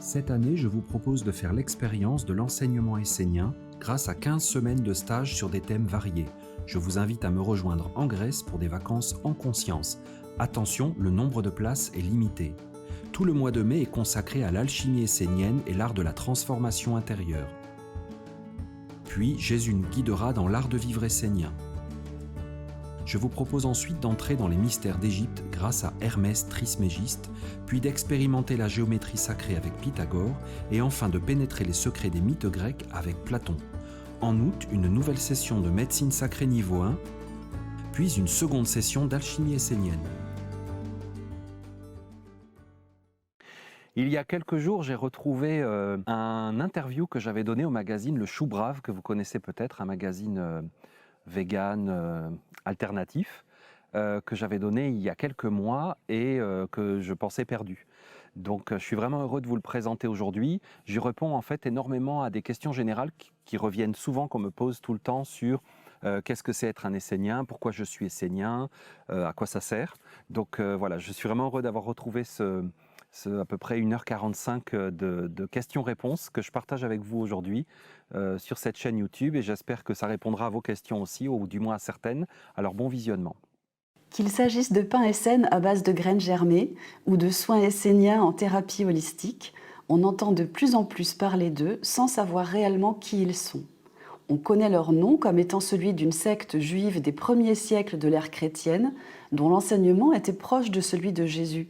Cette année, je vous propose de faire l'expérience de l'enseignement essénien grâce à 15 semaines de stage sur des thèmes variés. Je vous invite à me rejoindre en Grèce pour des vacances en conscience. Attention, le nombre de places est limité. Tout le mois de mai est consacré à l'alchimie essénienne et l'art de la transformation intérieure. Puis, Jésus nous guidera dans l'art de vivre essénien. Je vous propose ensuite d'entrer dans les mystères d'Égypte grâce à Hermès Trismégiste, puis d'expérimenter la géométrie sacrée avec Pythagore, et enfin de pénétrer les secrets des mythes grecs avec Platon. En août, une nouvelle session de médecine sacrée niveau 1, puis une seconde session d'alchimie essénienne. Il y a quelques jours, j'ai retrouvé un interview que j'avais donné au magazine Le Chou Brave, que vous connaissez peut-être, un magazine vegan alternatif, que j'avais donné il y a quelques mois et que je pensais perdu. Donc je suis vraiment heureux de vous le présenter aujourd'hui. J'y réponds en fait énormément à des questions générales qui reviennent souvent, qu'on me pose tout le temps sur qu'est-ce que c'est être un Essénien, pourquoi je suis Essénien, à quoi ça sert. Donc voilà, je suis vraiment heureux d'avoir retrouvé à peu près 1h45 de questions-réponses que je partage avec vous aujourd'hui sur cette chaîne YouTube, et j'espère que ça répondra à vos questions aussi, ou du moins à certaines. Alors bon visionnement. Qu'il s'agisse de pain essène à base de graines germées ou de soins esséniens en thérapie holistique, on entend de plus en plus parler d'eux sans savoir réellement qui ils sont. On connaît leur nom comme étant celui d'une secte juive des premiers siècles de l'ère chrétienne, dont l'enseignement était proche de celui de Jésus.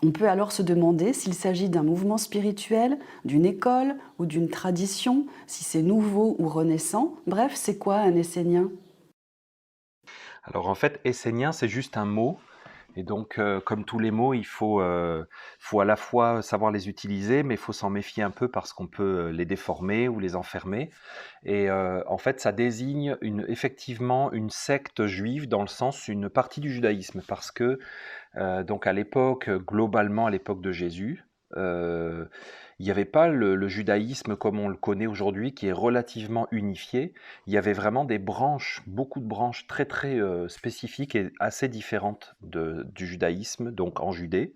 On peut alors se demander s'il s'agit d'un mouvement spirituel, d'une école ou d'une tradition, si c'est nouveau ou renaissant. Bref, c'est quoi un essénien ? Alors en fait, essénien, c'est juste un mot. Et donc, comme tous les mots, faut à la fois savoir les utiliser, mais il faut s'en méfier un peu parce qu'on peut les déformer ou les enfermer. Et en fait, ça désigne effectivement une secte juive, dans le sens une partie du judaïsme, parce que donc à l'époque, globalement à l'époque de Jésus, euh, il n'y avait pas le judaïsme comme on le connaît aujourd'hui, qui est relativement unifié. Il y avait vraiment des branches, beaucoup de branches très très spécifiques et assez différentes du judaïsme, donc en Judée.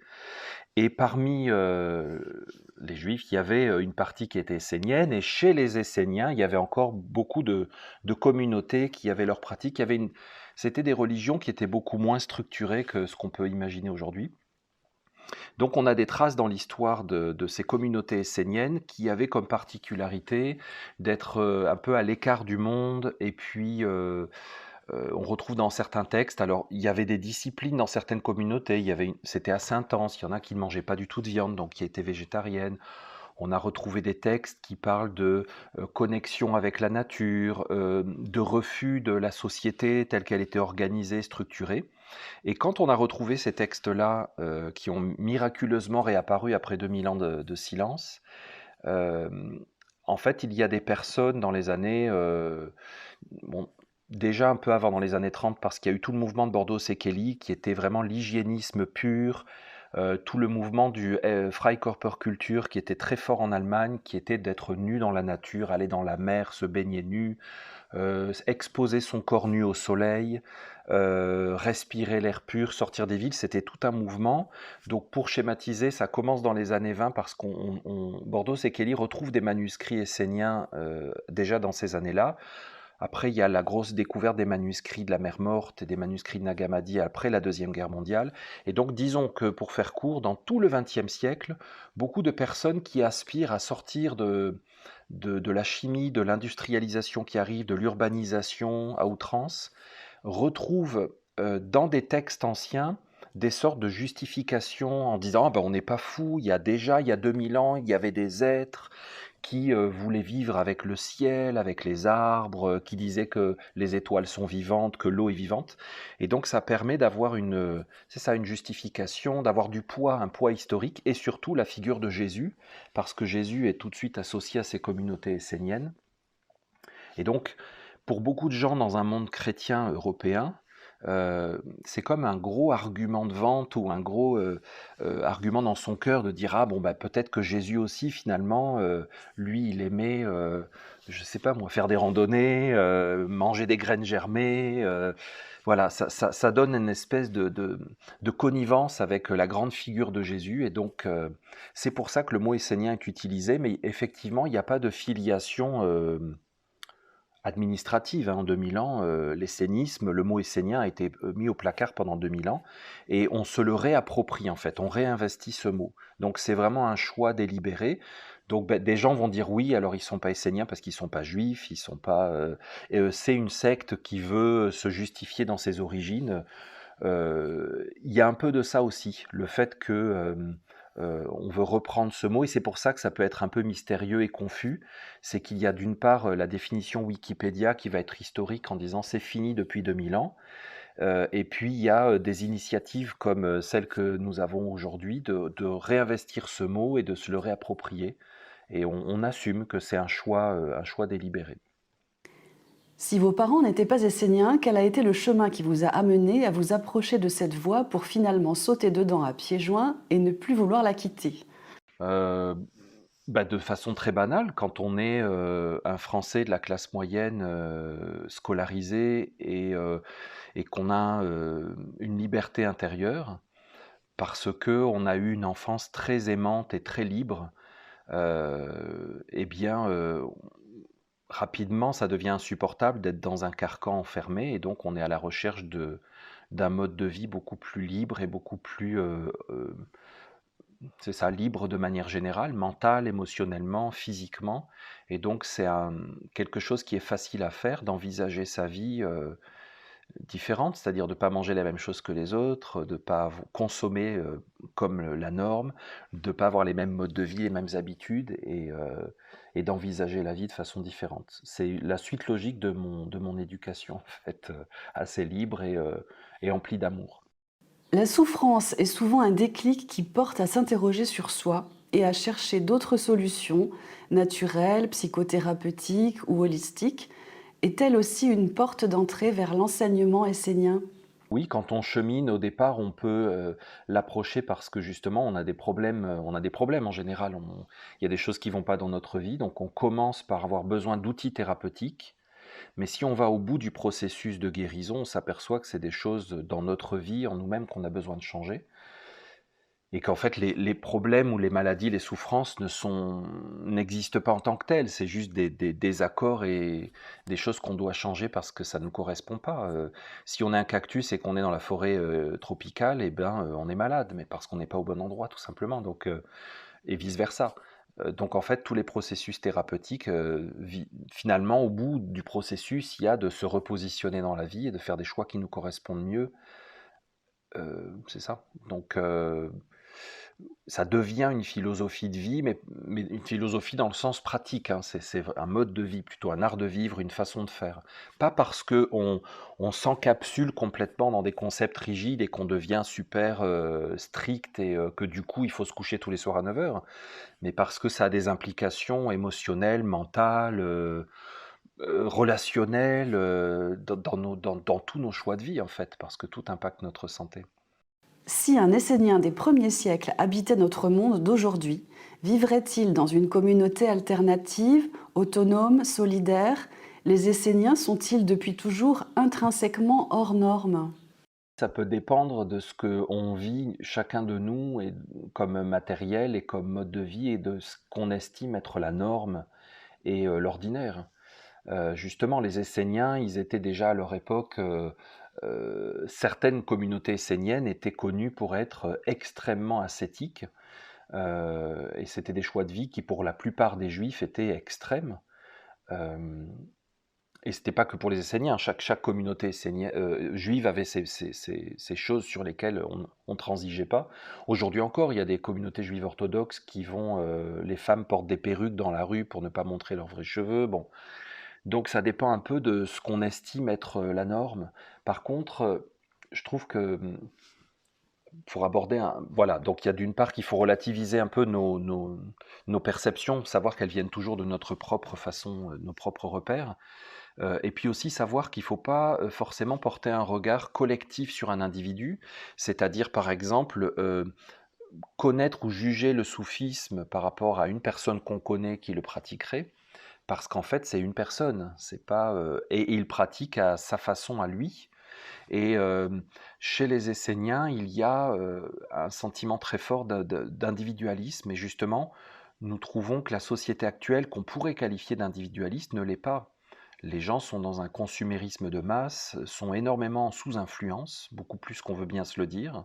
Et parmi les Juifs, il y avait une partie qui était essénienne, et chez les Esséniens, il y avait encore beaucoup de communautés qui avaient leurs pratiques. C'était des religions qui étaient beaucoup moins structurées que ce qu'on peut imaginer aujourd'hui. Donc on a des traces dans l'histoire de ces communautés esséniennes qui avaient comme particularité d'être un peu à l'écart du monde, et puis on retrouve dans certains textes, alors il y avait des disciplines dans certaines communautés, c'était assez intense, il y en a qui ne mangeaient pas du tout de viande, donc qui étaient végétariennes. On a retrouvé des textes qui parlent de connexion avec la nature, de refus de la société telle qu'elle était organisée, structurée. Et quand on a retrouvé ces textes-là, qui ont miraculeusement réapparu après 2000 ans de silence, euh, en fait, il y a des personnes dans les années, bon, déjà un peu avant, dans les années 30, parce qu'il y a eu tout le mouvement de Bordeaux-Sekeli, qui était vraiment l'hygiénisme pur, tout le mouvement du Freikörperkultur, qui était très fort en Allemagne, qui était d'être nu dans la nature, aller dans la mer, se baigner nu, exposer son corps nu au soleil, respirer l'air pur, sortir des villes, c'était tout un mouvement. Donc pour schématiser, ça commence dans les années 20, parce Bordeaux-Sekeli retrouve des manuscrits esséniens déjà dans ces années-là. Après, il y a la grosse découverte des manuscrits de la mer Morte et des manuscrits de Nag Hammadi après la Deuxième Guerre mondiale. Et donc, disons que, pour faire court, dans tout le XXe siècle, beaucoup de personnes qui aspirent à sortir de la chimie, de l'industrialisation qui arrive, de l'urbanisation à outrance, retrouvent dans des textes anciens des sortes de justifications en disant ah ben, on n'est pas fou, il y a 2000 ans, il y avait des êtres qui voulaient vivre avec le ciel, avec les arbres, qui disaient que les étoiles sont vivantes, que l'eau est vivante. Et donc ça permet d'avoir une justification, d'avoir du poids, un poids historique, et surtout la figure de Jésus, parce que Jésus est tout de suite associé à ces communautés esséniennes. Et donc, pour beaucoup de gens dans un monde chrétien européen, c'est comme un gros argument de vente, ou un gros argument dans son cœur, de dire ah bon bah peut-être que Jésus aussi finalement, lui il aimait, je sais pas moi, faire des randonnées, manger des graines germées, Voilà, ça donne une espèce de connivence avec la grande figure de Jésus et donc c'est pour ça que le mot essénien est utilisé, mais effectivement, il n'y a pas de filiation, administrative, hein. En 2000 ans, l'essénisme, le mot essénien a été, mis au placard pendant 2000 ans et on se le réapproprie, en fait, on réinvestit ce mot. Donc c'est vraiment un choix délibéré. Donc des gens vont dire: «Oui, alors ils sont pas esséniens parce qu'ils sont pas juifs, ils sont pas, c'est une secte qui veut se justifier dans ses origines». Il y a un peu de ça aussi, le fait que, on veut reprendre ce mot et c'est pour ça que ça peut être un peu mystérieux et confus. C'est qu'il y a d'une part, la définition Wikipédia qui va être historique en disant: «C'est fini depuis 2000 ans», et puis il y a, des initiatives comme, celle que nous avons aujourd'hui de réinvestir ce mot et de se le réapproprier et on assume que c'est un choix délibéré. Si vos parents n'étaient pas esséniens, quel a été le chemin qui vous a amené à vous approcher de cette voie pour finalement sauter dedans à pieds joints et ne plus vouloir la quitter? Heu, Bah, de façon très banale, quand on est, un Français de la classe moyenne, scolarisé et qu'on a, une liberté intérieure, parce qu'on a eu une enfance très aimante et très libre, et bien, rapidement, ça devient insupportable d'être dans un carcan enfermé et donc on est à la recherche d'un mode de vie beaucoup plus libre et beaucoup plus, c'est ça, libre de manière générale, mentale, émotionnellement, physiquement et donc c'est quelque chose qui est facile à faire, d'envisager sa vie, différente, c'est-à-dire de ne pas manger la même chose que les autres, de ne pas consommer, comme la norme, de ne pas avoir les mêmes modes de vie, les mêmes habitudes et d'envisager la vie de façon différente. C'est la suite logique de mon éducation en fait, assez libre et emplie d'amour. La souffrance est souvent un déclic qui porte à s'interroger sur soi et à chercher d'autres solutions, naturelles, psychothérapeutiques ou holistiques. Est-elle aussi une porte d'entrée vers l'enseignement essénien? Oui, quand on chemine, au départ, on peut, l'approcher parce que justement on a des problèmes en général. Il y a des choses qui vont pas dans notre vie, donc on commence par avoir besoin d'outils thérapeutiques. Mais si on va au bout du processus de guérison, on s'aperçoit que c'est des choses dans notre vie, en nous-mêmes, qu'on a besoin de changer. Et qu'en fait, les problèmes ou les maladies, les souffrances n'existent pas en tant que telles. C'est juste des désaccords et des choses qu'on doit changer parce que ça ne nous correspond pas. Si on est un cactus et qu'on est dans la forêt tropicale, eh ben, on est malade, mais parce qu'on n'est pas au bon endroit, tout simplement. Donc, et vice-versa. Donc en fait, tous les processus thérapeutiques, finalement, au bout du processus, il y a de se repositionner dans la vie et de faire des choix qui nous correspondent mieux. C'est ça. Donc, ça devient une philosophie de vie, mais une philosophie dans le sens pratique, hein. C'est un mode de vie, plutôt un art de vivre, une façon de faire. Pas parce on s'encapsule complètement dans des concepts rigides et qu'on devient super strict et que du coup il faut se coucher tous les soirs à 9 heures, mais parce que ça a des implications émotionnelles, mentales, relationnelles, dans tous nos choix de vie en fait, parce que tout impacte notre santé. Si un Essénien des premiers siècles habitait notre monde d'aujourd'hui, vivrait-il dans une communauté alternative, autonome, solidaire? Les Esséniens sont-ils depuis toujours intrinsèquement hors normes? Ça peut dépendre de ce qu'on vit chacun de nous et comme matériel et comme mode de vie et de ce qu'on estime être la norme et l'ordinaire. Justement, les Esséniens, ils étaient déjà à leur époque, certaines communautés esséniennes étaient connues pour être extrêmement ascétiques, et c'était des choix de vie qui, pour la plupart des Juifs, étaient extrêmes. Hem Et c'était pas que pour les Esséniens, chaque communauté juive avait ces choses sur lesquelles on transigeait pas. Aujourd'hui encore, il y a des communautés juives orthodoxes qui vont, les femmes portent des perruques dans la rue pour ne pas montrer leurs vrais cheveux, bon. Donc ça dépend un peu de ce qu'on estime être, la norme. Par contre, je trouve que, pour aborder voilà, donc il y a d'une part qu'il faut relativiser un peu nos perceptions, savoir qu'elles viennent toujours de notre propre façon, nos propres repères. Et puis aussi savoir qu'il ne faut pas, forcément porter un regard collectif sur un individu. C'est-à-dire, par exemple, connaître ou juger le soufisme par rapport à une personne qu'on connaît qui le pratiquerait, parce qu'en fait, c'est une personne, c'est pas, et il pratique à sa façon à lui. Et chez les Esséniens, il y a un sentiment très fort d'individualisme, et justement, nous trouvons que la société actuelle, qu'on pourrait qualifier d'individualiste, ne l'est pas. Les gens sont dans un consumérisme de masse, sont énormément sous influence, beaucoup plus qu'on veut bien se le dire.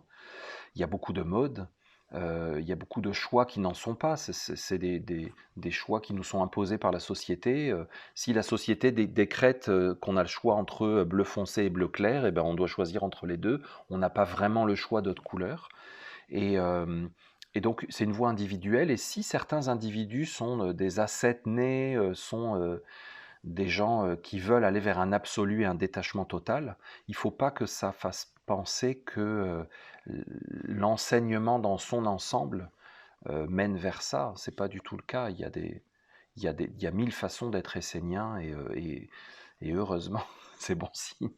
Il y a beaucoup de modes, il y a beaucoup de choix qui n'en sont pas. C'est des choix qui nous sont imposés par la société. Si la société décrète qu'on a le choix entre bleu foncé et bleu clair, eh ben on doit choisir entre les deux. On n'a pas vraiment le choix d'autres couleurs. Et, euh, et donc, c'est une voie individuelle. Et si certains individus sont des ascètes nés, sont des gens qui veulent aller vers un absolu et un détachement total, il ne faut pas que ça fasse penser que l'enseignement dans son ensemble mène vers ça. C'est pas du tout le cas. Il y a mille façons d'être essénien et heureusement, c'est bon signe.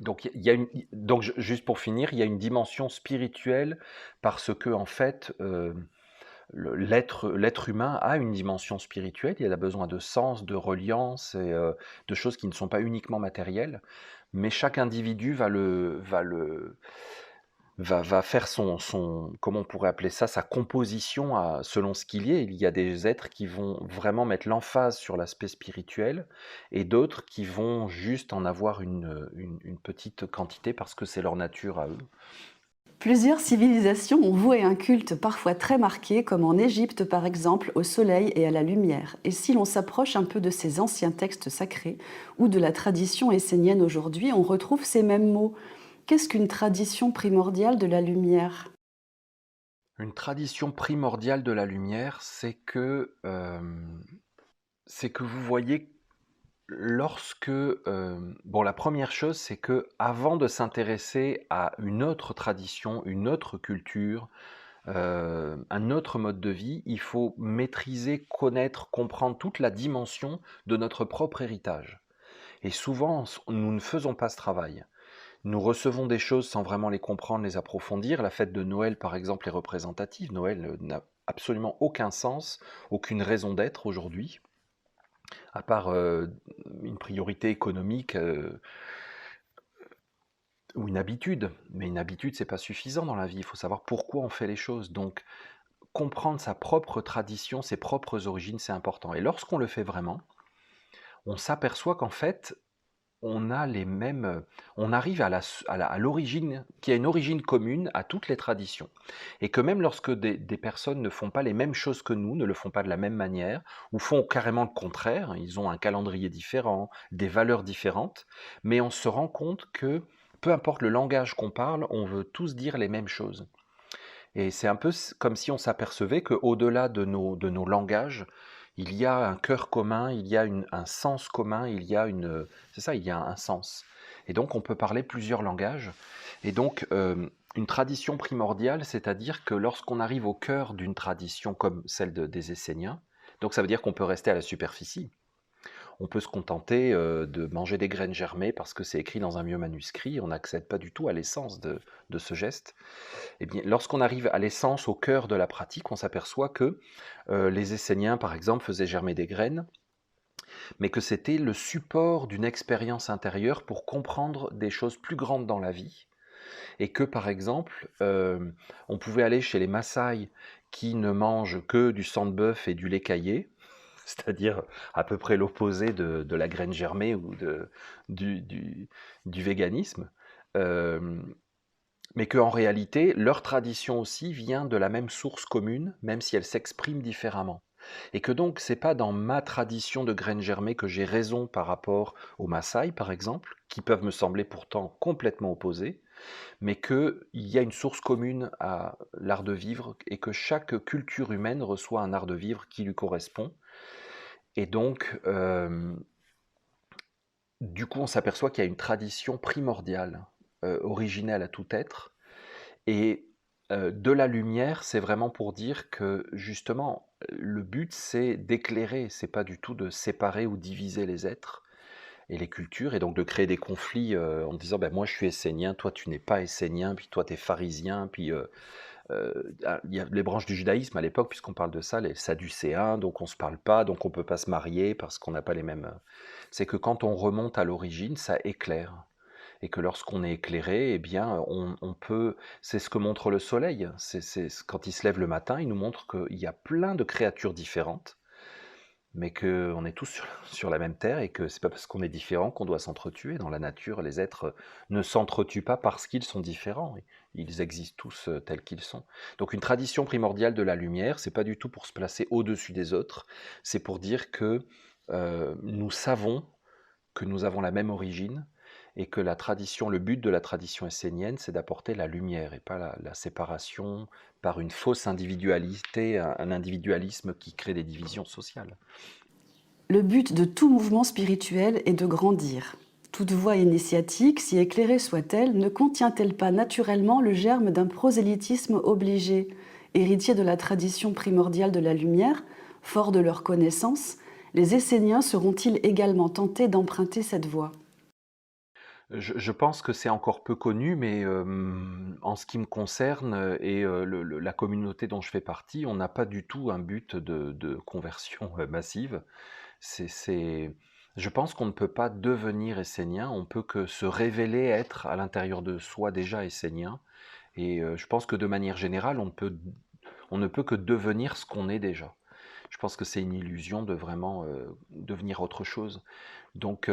Donc, juste pour finir, il y a une dimension spirituelle parce que, en fait, l'être humain a une dimension spirituelle, il a besoin de sens, de reliance et de choses qui ne sont pas uniquement matérielles, mais chaque individu va faire comment on pourrait appeler ça, sa composition selon ce qu'il est. Il y a des êtres qui vont vraiment mettre l'emphase sur l'aspect spirituel et d'autres qui vont juste en avoir une petite quantité parce que c'est leur nature à eux. Plusieurs civilisations ont voué un culte parfois très marqué, comme en Égypte par exemple, au soleil et à la lumière. Et si l'on s'approche un peu de ces anciens textes sacrés ou de la tradition essénienne aujourd'hui, on retrouve ces mêmes mots. Qu'est-ce qu'une tradition primordiale de la lumière? Une tradition primordiale de la lumière, c'est que vous voyez, bon, la première chose, c'est que avant de s'intéresser à une autre tradition, une autre culture, un autre mode de vie, il faut maîtriser, connaître, comprendre toute la dimension de notre propre héritage. Et souvent, nous ne faisons pas ce travail. Nous recevons des choses sans vraiment les comprendre, les approfondir. La fête de Noël, par exemple, est représentative. Noël n'a absolument aucun sens, aucune raison d'être aujourd'hui, à part une priorité économique ou une habitude. Mais une habitude, c'est pas suffisant dans la vie. Il faut savoir pourquoi on fait les choses. Donc, comprendre sa propre tradition, ses propres origines, c'est important. Et lorsqu'on le fait vraiment, on s'aperçoit qu'en fait, on arrive à l'origine, qui a une origine commune à toutes les traditions. Et que même lorsque des personnes ne font pas les mêmes choses que nous, ne le font pas de la même manière, ou font carrément le contraire, ils ont un calendrier différent, des valeurs différentes, mais on se rend compte que peu importe le langage qu'on parle, on veut tous dire les mêmes choses. Et c'est un peu comme si on s'apercevait qu'au-delà de nos langages, il y a un cœur commun, il y a un sens commun, c'est ça, il y a un sens. Et donc on peut parler plusieurs langages. Et donc une tradition primordiale, c'est-à-dire que lorsqu'on arrive au cœur d'une tradition comme celle des Esséniens, donc ça veut dire qu'on peut rester à la superficie. On peut se contenter de manger des graines germées parce que c'est écrit dans un vieux manuscrit, on n'accède pas du tout à l'essence de ce geste. Eh bien, lorsqu'on arrive à l'essence, au cœur de la pratique, on s'aperçoit que les Esséniens, par exemple, faisaient germer des graines, mais que c'était le support d'une expérience intérieure pour comprendre des choses plus grandes dans la vie, et que, par exemple, on pouvait aller chez les Maasai qui ne mangent que du sang de bœuf et du lait caillé, c'est-à-dire à peu près l'opposé de la graine germée ou du véganisme. Euh, mais qu'en réalité, leur tradition aussi vient de la même source commune, même si elle s'exprime différemment. Et que donc, c'est pas dans ma tradition de graines germées que j'ai raison par rapport aux Maasai, par exemple, qui peuvent me sembler pourtant complètement opposés, mais qu'il y a une source commune à l'art de vivre et que chaque culture humaine reçoit un art de vivre qui lui correspond. Et donc, du coup, on s'aperçoit qu'il y a une tradition primordiale, originelle à tout être. Et de la lumière, c'est vraiment pour dire que justement, le but, c'est d'éclairer, c'est pas du tout de séparer ou diviser les êtres et les cultures, et donc de créer des conflits en disant ben, moi je suis essénien, toi tu n'es pas essénien, puis toi tu es pharisien, puis il y a les branches du judaïsme à l'époque, puisqu'on parle de ça, les sadducéens, donc on se parle pas, donc on peut pas se marier parce qu'on n'a pas les mêmes. C'est que quand on remonte à l'origine, ça éclaire. Et que lorsqu'on est éclairé, eh bien, on peut. C'est ce que montre le soleil. Quand il se lève le matin, il nous montre qu'il y a plein de créatures différentes, mais qu'on est tous sur la même terre et que c'est pas parce qu'on est différent qu'on doit s'entretuer. Dans la nature, les êtres ne s'entretuent pas parce qu'ils sont différents. Ils existent tous tels qu'ils sont. Donc une tradition primordiale de la lumière, c'est pas du tout pour se placer au-dessus des autres, c'est pour dire que nous savons que nous avons la même origine et que le but de la tradition essénienne, c'est d'apporter la lumière et pas la séparation par une fausse individualité, un individualisme qui crée des divisions sociales. Le but de tout mouvement spirituel est de grandir. Toute voie initiatique, si éclairée soit-elle, ne contient-elle pas naturellement le germe d'un prosélytisme obligé, héritier de la tradition primordiale de la lumière, fort de leur connaissance, les Esséniens seront-ils également tentés d'emprunter cette voie? Je pense que c'est encore peu connu, mais en ce qui me concerne et la communauté dont je fais partie, on n'a pas du tout un but de conversion massive. C'est je pense qu'on ne peut pas devenir essénien, on peut que se révéler être à l'intérieur de soi déjà essénien et je pense que de manière générale, on ne peut que devenir ce qu'on est déjà. Je pense que c'est une illusion de vraiment, devenir autre chose. Donc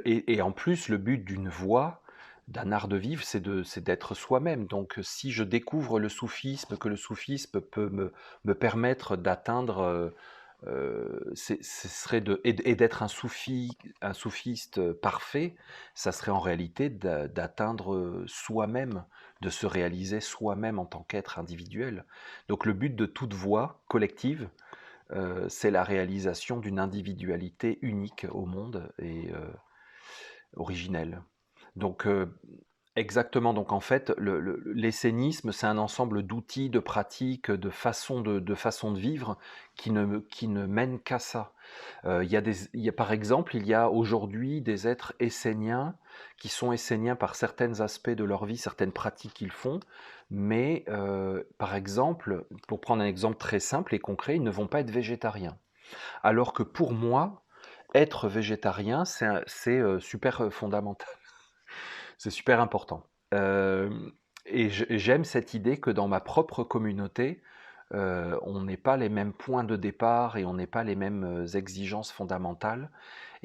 et en plus, le but d'une voie, d'un art de vivre, c'est d'être soi-même. Donc si je découvre le soufisme, que le soufisme peut me permettre d'atteindre, ce serait et d'être un soufiste parfait, ça serait en réalité d'atteindre soi-même, de se réaliser soi-même en tant qu'être individuel. Donc le but de toute voie collective, c'est la réalisation d'une individualité unique au monde et originelle. Donc exactement, donc en fait, l'essénisme, c'est un ensemble d'outils, de pratiques, de façons de vivre qui ne mènent qu'à ça. Par exemple, il y a aujourd'hui des êtres esséniens qui sont esséniens par certains aspects de leur vie, certaines pratiques qu'ils font, mais par exemple, pour prendre un exemple très simple et concret, ils ne vont pas être végétariens. Alors que pour moi, être végétarien, c'est super fondamental. C'est super important. Et j'aime cette idée que dans ma propre communauté, on n'ait pas les mêmes points de départ et on n'ait pas les mêmes exigences fondamentales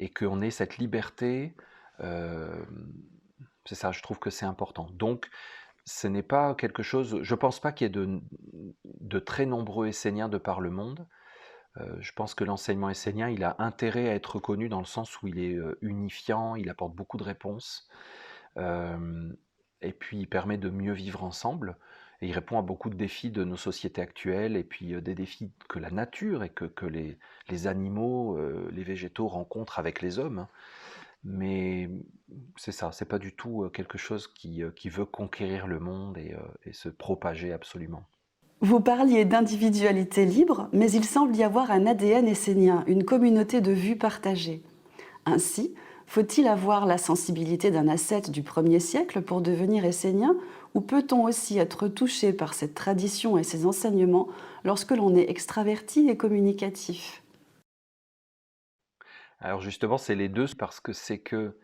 et qu'on ait cette liberté. euh, c'est ça, je trouve que c'est important. Donc, ce n'est pas quelque chose. Je pense pas qu'il y ait de très nombreux Esséniens de par le monde. Je pense que l'enseignement essénien, il a intérêt à être reconnu dans le sens où il est unifiant, il apporte beaucoup de réponses. Euh, et puis il permet de mieux vivre ensemble. Et il répond à beaucoup de défis de nos sociétés actuelles, et puis des défis que la nature et que les animaux, les végétaux rencontrent avec les hommes. Mais c'est ça, c'est pas du tout quelque chose qui veut conquérir le monde et se propager absolument. Vous parliez d'individualité libre, mais il semble y avoir un ADN essénien, une communauté de vues partagées. Ainsi, faut-il avoir la sensibilité d'un ascète du 1er siècle pour devenir essénien, ou peut-on aussi être touché par cette tradition et ses enseignements lorsque l'on est extraverti et communicatif? Alors justement, c'est les deux, parce que c'est que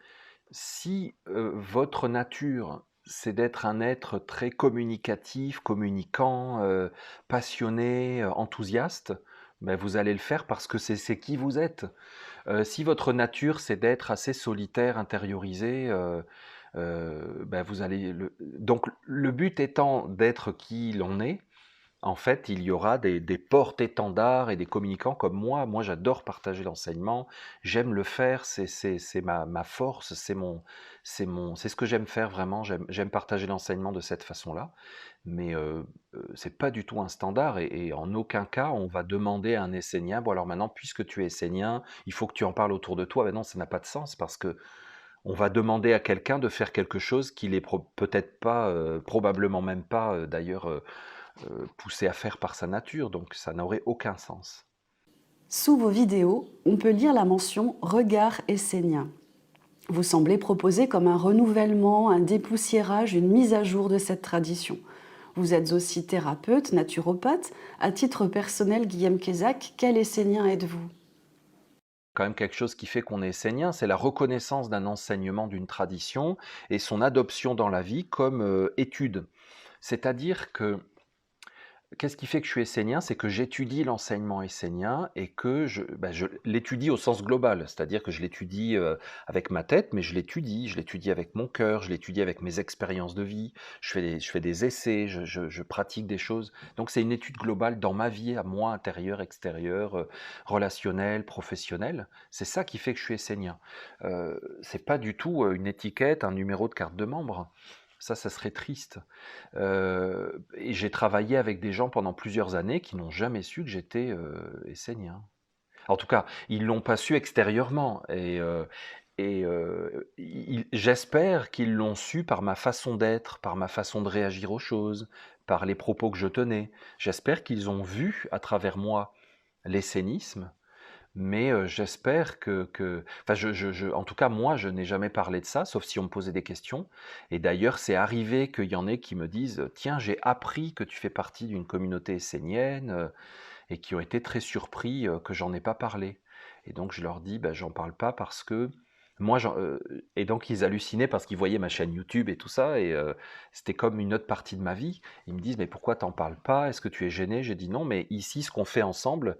si votre nature, c'est d'être un être très communicatif, communicant, passionné, enthousiaste, ben vous allez le faire parce que c'est qui vous êtes. Si votre nature, c'est d'être assez solitaire, intériorisé, ben vous allez donc le but étant d'être qui l'on est, en fait, il y aura des porte-étendards et des communicants comme moi. Moi, j'adore partager l'enseignement. J'aime le faire. C'est ma force. C'est ce que j'aime faire vraiment. J'aime partager l'enseignement de cette façon-là. Mais c'est pas du tout un standard et en aucun cas on va demander à un Essénien, bon alors maintenant, puisque tu es Essénien, il faut que tu en parles autour de toi. Ben non, ça n'a pas de sens parce que on va demander à quelqu'un de faire quelque chose qu'il est peut-être pas, probablement même pas d'ailleurs poussé à faire par sa nature, donc ça n'aurait aucun sens. Sous vos vidéos, on peut lire la mention «regard essénien». Vous semblez proposer comme un renouvellement, un dépoussiérage, une mise à jour de cette tradition. Vous êtes aussi thérapeute, naturopathe. À titre personnel, Guillaume Kézac, quel Essénien êtes-vous? Quand même quelque chose qui fait qu'on est essénien, c'est la reconnaissance d'un enseignement, d'une tradition et son adoption dans la vie comme, étude. C'est-à-dire que qu'est-ce qui fait que je suis essénien? C'est que j'étudie l'enseignement essénien et que je l'étudie au sens global. C'est-à-dire que je l'étudie, avec ma tête, mais je l'étudie avec mon cœur, je l'étudie avec mes expériences de vie. Je fais des essais, je pratique des choses. Donc c'est une étude globale dans ma vie à moi, intérieure, extérieure, relationnelle, professionnelle. C'est ça qui fait que je suis essénien. C'est pas du tout, une étiquette, un numéro de carte de membre. Ça serait triste. Et j'ai travaillé avec des gens pendant plusieurs années qui n'ont jamais su que j'étais, essénien. En tout cas, ils l'ont pas su extérieurement j'espère qu'ils l'ont su par ma façon d'être, par ma façon de réagir aux choses, par les propos que je tenais. J'espère qu'ils ont vu à travers moi l'essénisme, mais j'espère enfin, en tout cas, moi, je n'ai jamais parlé de ça, sauf si on me posait des questions. Et d'ailleurs, c'est arrivé qu'il y en ait qui me disent: «Tiens, j'ai appris que tu fais partie d'une communauté essénienne», et qui ont été très surpris, que j'en ai pas parlé. Et donc je leur dis: «Bah, j'en parle pas parce que moi j'en» et donc ils hallucinaient parce qu'ils voyaient ma chaîne YouTube et tout ça et c'était comme une autre partie de ma vie. Ils me disent: «Mais pourquoi t'en parles pas? Est-ce que tu es gêné?» J'ai dit: «Non, mais ici, ce qu'on fait ensemble,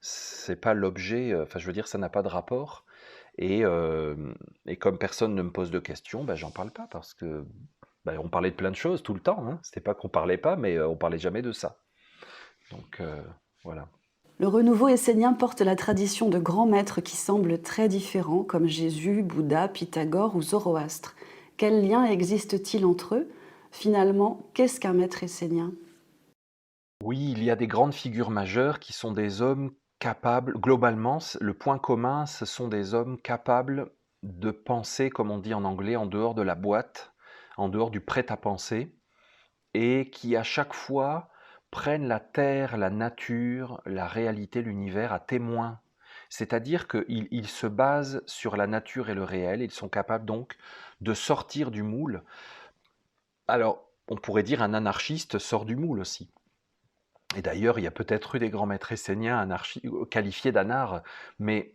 c'est pas l'objet, enfin, je veux dire, ça n'a pas de rapport et comme personne ne me pose de questions, bah, j'en parle pas parce que, bah, on parlait de plein de choses tout le temps, hein. C'était pas qu'on parlait pas, mais on parlait jamais de ça. Donc voilà. Le renouveau essénien porte la tradition de grands maîtres qui semblent très différents, comme Jésus, Bouddha, Pythagore ou Zoroastre. Quel lien existe-t-il entre eux? Finalement, qu'est-ce qu'un maître essénien? Oui, il y a des grandes figures majeures qui sont des hommes capables, globalement, le point commun, ce sont des hommes capables de penser, comme on dit en anglais, en dehors de la boîte, en dehors du prêt-à-penser, et qui à chaque fois prennent la terre, la nature, la réalité, l'univers à témoin. C'est-à-dire qu'ils se basent sur la nature et le réel, ils sont capables donc de sortir du moule. Alors, on pourrait dire un anarchiste sort du moule aussi. Et d'ailleurs, il y a peut-être eu des grands maîtres esséniens qualifiés d'anards, mais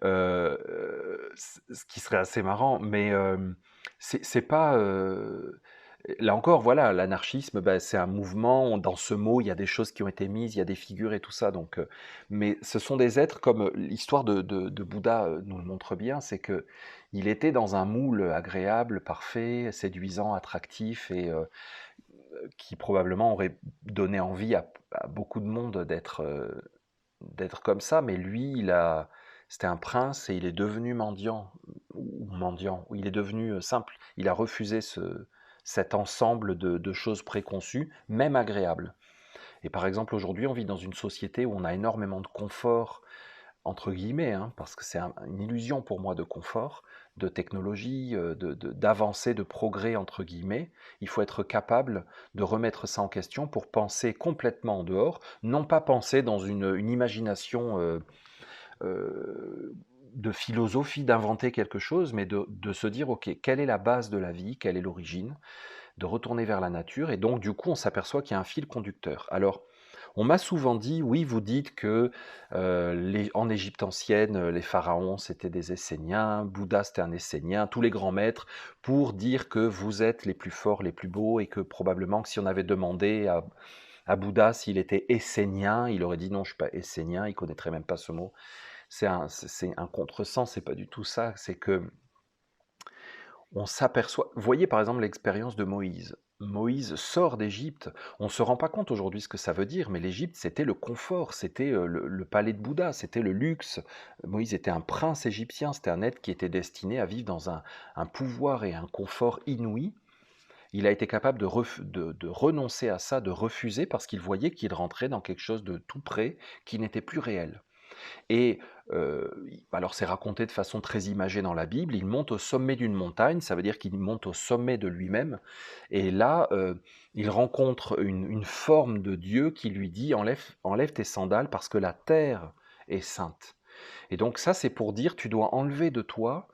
ce qui serait assez marrant, mais c'est pas. Là encore, voilà, l'anarchisme, bah, c'est un mouvement. Dans ce mot, il y a des choses qui ont été mises, il y a des figures et tout ça. Donc, mais ce sont des êtres comme l'histoire de Bouddha nous le montre bien, c'est que il était dans un moule agréable, parfait, séduisant, attractif et qui probablement aurait donné envie à beaucoup de monde d'être comme ça, mais lui, c'était un prince et il est devenu mendiant, ou il est devenu simple. Il a refusé cet ensemble de choses préconçues, même agréables. Et par exemple, aujourd'hui, on vit dans une société où on a énormément de confort, entre guillemets, hein, parce que c'est une illusion pour moi de confort, de technologie, d'avancée, de progrès, entre guillemets. Il faut être capable de remettre ça en question pour penser complètement en dehors, non pas penser dans une imagination de philosophie, d'inventer quelque chose, mais de se dire, OK, quelle est la base de la vie, quelle est l'origine, de retourner vers la nature, et donc du coup, on s'aperçoit qu'il y a un fil conducteur. Alors, on m'a souvent dit, oui, vous dites que en Égypte ancienne, les pharaons, c'était des Esséniens, Bouddha, c'était un Essénien, tous les grands maîtres, pour dire que vous êtes les plus forts, les plus beaux, et que probablement que si on avait demandé à Bouddha s'il était essénien, il aurait dit non, je suis pas essénien, il connaîtrait même pas ce mot. C'est un contresens, c'est pas du tout ça, c'est que on s'aperçoit. Vous voyez par exemple l'expérience de Moïse. Moïse sort d'Égypte. On ne se rend pas compte aujourd'hui ce que ça veut dire, mais l'Égypte, c'était le confort, c'était le palais de Bouddha, c'était le luxe. Moïse était un prince égyptien, c'était un être qui était destiné à vivre dans un pouvoir et un confort inouï. Il a été capable de renoncer à ça, de refuser, parce qu'il voyait qu'il rentrait dans quelque chose de tout près, qui n'était plus réel. Et alors c'est raconté de façon très imagée dans la Bible, il monte au sommet d'une montagne, ça veut dire qu'il monte au sommet de lui-même, et là, il rencontre une forme de Dieu qui lui dit: «Enlève tes sandales parce que la terre est sainte». Et donc ça, c'est pour dire, tu dois enlever de toi,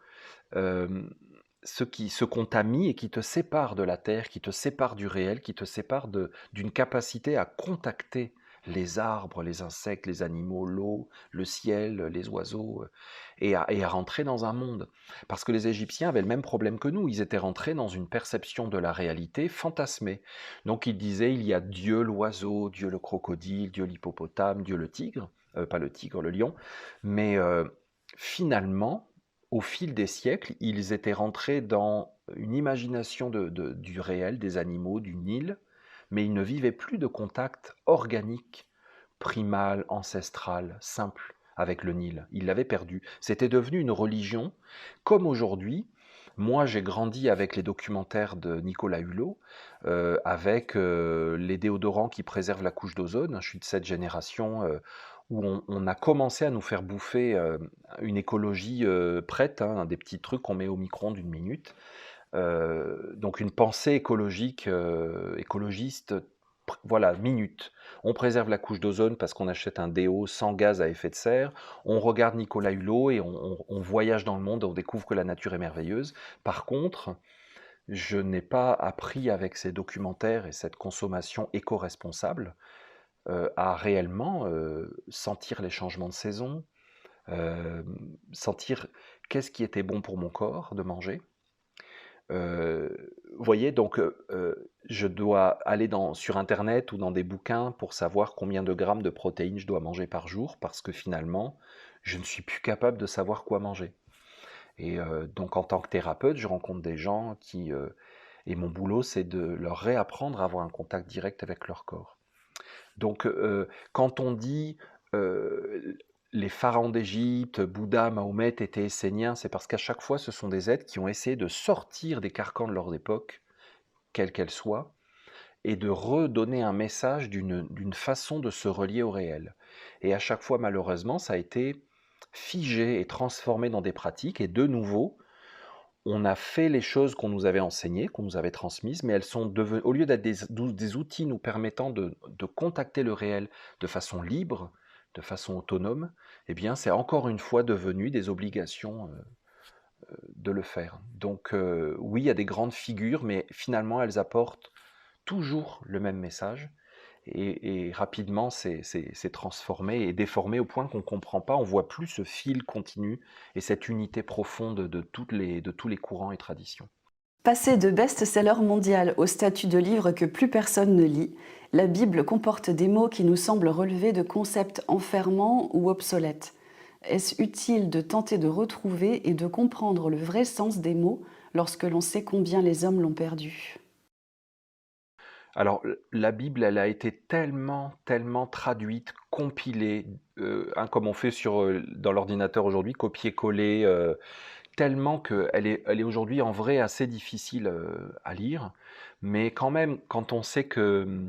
ce qu'on t'a mis et qui te sépare de la terre, qui te sépare du réel, qui te sépare d'une capacité à contacter les arbres, les insectes, les animaux, l'eau, le ciel, les oiseaux, et à rentrer dans un monde. Parce que les Égyptiens avaient le même problème que nous, ils étaient rentrés dans une perception de la réalité fantasmée. Donc ils disaient, il y a Dieu l'oiseau, Dieu le crocodile, Dieu l'hippopotame, Dieu le tigre, pas le tigre, le lion, mais finalement, au fil des siècles, ils étaient rentrés dans une imagination du réel, des animaux, du Nil, mais ils ne vivaient plus de contact organique, primal, ancestral, simple avec le Nil. Ils l'avaient perdu. C'était devenu une religion, comme aujourd'hui. Moi, j'ai grandi avec les documentaires de Nicolas Hulot, avec les déodorants qui préservent la couche d'ozone. Je suis de cette génération où on a commencé à nous faire bouffer une écologie prête, hein, des petits trucs qu'on met au micro-ondes d'une minute. Donc une pensée écologique, écologiste, voilà, minute. On préserve la couche d'ozone parce qu'on achète un déo sans gaz à effet de serre. On regarde Nicolas Hulot et on voyage dans le monde, on découvre que la nature est merveilleuse. Par contre, je n'ai pas appris avec ces documentaires et cette consommation éco-responsable à réellement sentir les changements de saison, euh, sentir qu'est-ce qui était bon pour mon corps de manger. Vous voyez, donc je dois aller sur internet ou dans des bouquins pour savoir combien de grammes de protéines je dois manger par jour, parce que finalement, je ne suis plus capable de savoir quoi manger. Et donc en tant que thérapeute, je rencontre des gens et mon boulot, c'est de leur réapprendre à avoir un contact direct avec leur corps. Donc quand on dit les pharaons d'Égypte, Bouddha, Mahomet étaient esséniens, c'est parce qu'à chaque fois, ce sont des êtres qui ont essayé de sortir des carcans de leur époque, quelle qu'elle soit, et de redonner un message d'une façon de se relier au réel. Et à chaque fois, malheureusement, ça a été figé et transformé dans des pratiques, et de nouveau, on a fait les choses qu'on nous avait enseignées, qu'on nous avait transmises, mais elles sont devenues, au lieu d'être des outils nous permettant de contacter le réel de façon libre, de façon autonome, eh bien, c'est encore une fois devenu des obligations de le faire. Donc, oui, il y a des grandes figures, mais finalement, elles apportent toujours le même message. Et rapidement, c'est transformé et déformé au point qu'on ne comprend pas, on ne voit plus ce fil continu et cette unité profonde de tous les courants et traditions. Passé de best-seller mondial au statut de livre que plus personne ne lit, la Bible comporte des mots qui nous semblent relever de concepts enfermants ou obsolètes. Est-ce utile de tenter de retrouver et de comprendre le vrai sens des mots lorsque l'on sait combien les hommes l'ont perdu ? Alors, la Bible, elle a été tellement, tellement traduite, compilée, comme on fait dans l'ordinateur aujourd'hui, copier-coller, tellement qu'elle est aujourd'hui en vrai assez difficile à lire. Mais quand même, quand on sait que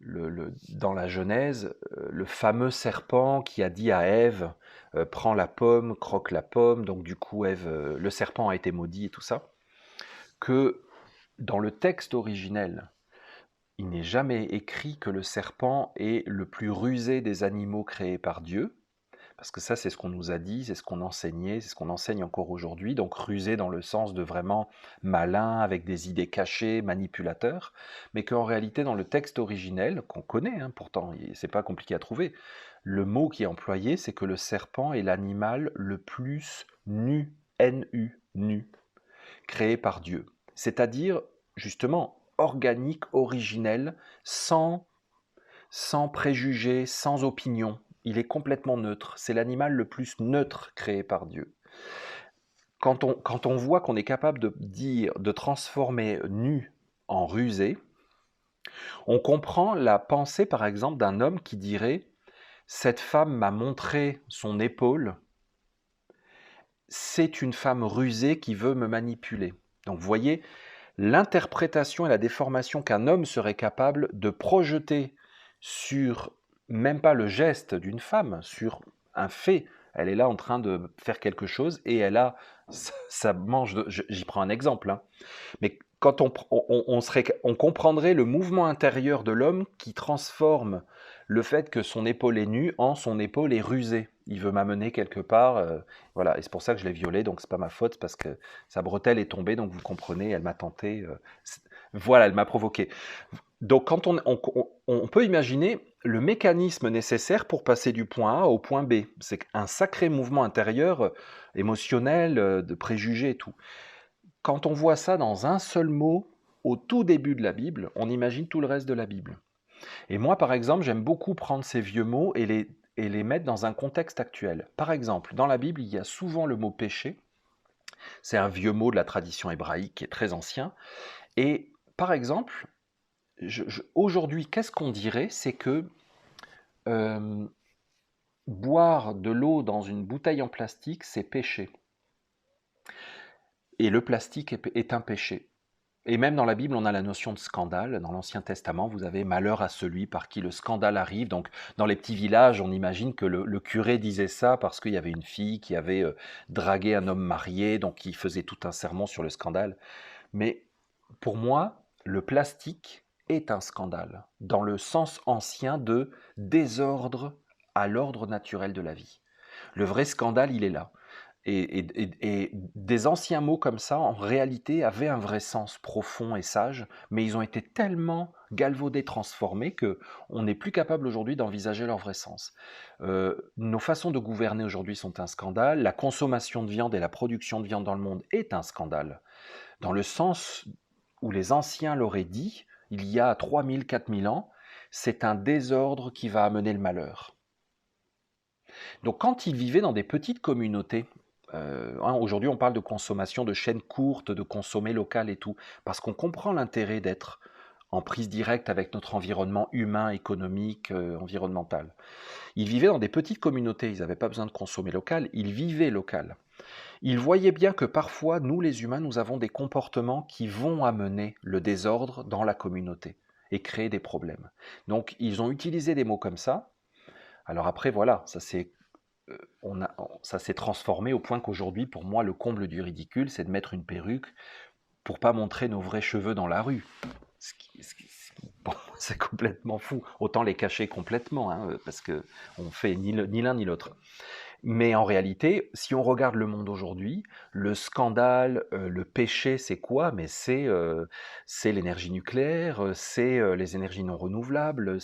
dans la Genèse, le fameux serpent qui a dit à Ève, prends la pomme, croque la pomme, donc du coup, Ève, le serpent a été maudit et tout ça, que dans le texte originel, il n'est jamais écrit que le serpent est le plus rusé des animaux créés par Dieu, parce que ça, c'est ce qu'on nous a dit, c'est ce qu'on enseignait, c'est ce qu'on enseigne encore aujourd'hui, donc rusé dans le sens de vraiment malin, avec des idées cachées, manipulateur, mais qu'en réalité, dans le texte originel, qu'on connaît, hein, pourtant, c'est pas compliqué à trouver, le mot qui est employé, c'est que le serpent est l'animal le plus nu, N-U, nu, créé par Dieu. C'est-à-dire, justement, organique, originel, sans préjugés, sans opinion. Il est complètement neutre. C'est l'animal le plus neutre créé par Dieu. Quand on voit qu'on est capable de transformer nu en rusé, on comprend la pensée, par exemple, d'un homme qui dirait « Cette femme m'a montré son épaule, c'est une femme rusée qui veut me manipuler. » Donc vous voyez, l'interprétation et la déformation qu'un homme serait capable de projeter sur même pas le geste d'une femme, sur un fait. Elle est là en train de faire quelque chose et elle a ça mange. J'y prends un exemple, hein. Mais quand on comprendrait le mouvement intérieur de l'homme qui transforme le fait que son épaule est nue en son épaule est rusée. Il veut m'amener quelque part, voilà, et c'est pour ça que je l'ai violé, donc c'est pas ma faute, parce que sa bretelle est tombée, donc vous comprenez, elle m'a tenté, voilà, elle m'a provoqué. Donc quand on peut imaginer le mécanisme nécessaire pour passer du point A au point B. C'est un sacré mouvement intérieur, émotionnel, de préjugés et tout. Quand on voit ça dans un seul mot, au tout début de la Bible, on imagine tout le reste de la Bible. Et moi, par exemple, j'aime beaucoup prendre ces vieux mots et les mettre dans un contexte actuel. Par exemple, dans la Bible, il y a souvent le mot péché. C'est un vieux mot de la tradition hébraïque qui est très ancien. Et par exemple, aujourd'hui, qu'est-ce qu'on dirait? C'est que euh, boire de l'eau dans une bouteille en plastique, c'est péché. Et le plastique est un péché. Et même dans la Bible, on a la notion de scandale. Dans l'Ancien Testament, vous avez malheur à celui par qui le scandale arrive. Donc, dans les petits villages, on imagine que le curé disait ça parce qu'il y avait une fille qui avait dragué un homme marié, donc il faisait tout un sermon sur le scandale. Mais pour moi, le plastique est un scandale, dans le sens ancien de désordre à l'ordre naturel de la vie. Le vrai scandale, il est là. Et des anciens mots comme ça, en réalité, avaient un vrai sens profond et sage, mais ils ont été tellement galvaudés, transformés, que on n'est plus capable aujourd'hui d'envisager leur vrai sens. Nos façons de gouverner aujourd'hui sont un scandale. La consommation de viande et la production de viande dans le monde est un scandale, dans le sens où les anciens l'auraient dit, il y a 3000, 4000 ans, c'est un désordre qui va amener le malheur. Donc quand ils vivaient dans des petites communautés, aujourd'hui on parle de consommation de chaînes courtes, de consommer local et tout, parce qu'on comprend l'intérêt d'être en prise directe avec notre environnement humain, économique, environnemental. Ils vivaient dans des petites communautés, ils n'avaient pas besoin de consommer local, ils vivaient local. Ils voyaient bien que parfois, nous les humains, nous avons des comportements qui vont amener le désordre dans la communauté et créer des problèmes. Donc ils ont utilisé des mots comme ça. Alors après, voilà, ça s'est transformé au point qu'aujourd'hui, pour moi, le comble du ridicule, c'est de mettre une perruque pour pas montrer nos vrais cheveux dans la rue. Bon, c'est complètement fou. Autant les cacher complètement, hein, parce que on fait ni l'un ni l'autre. Mais en réalité, si on regarde le monde aujourd'hui, le scandale, le péché, c'est quoi? Mais c'est l'énergie nucléaire, c'est les énergies non renouvelables,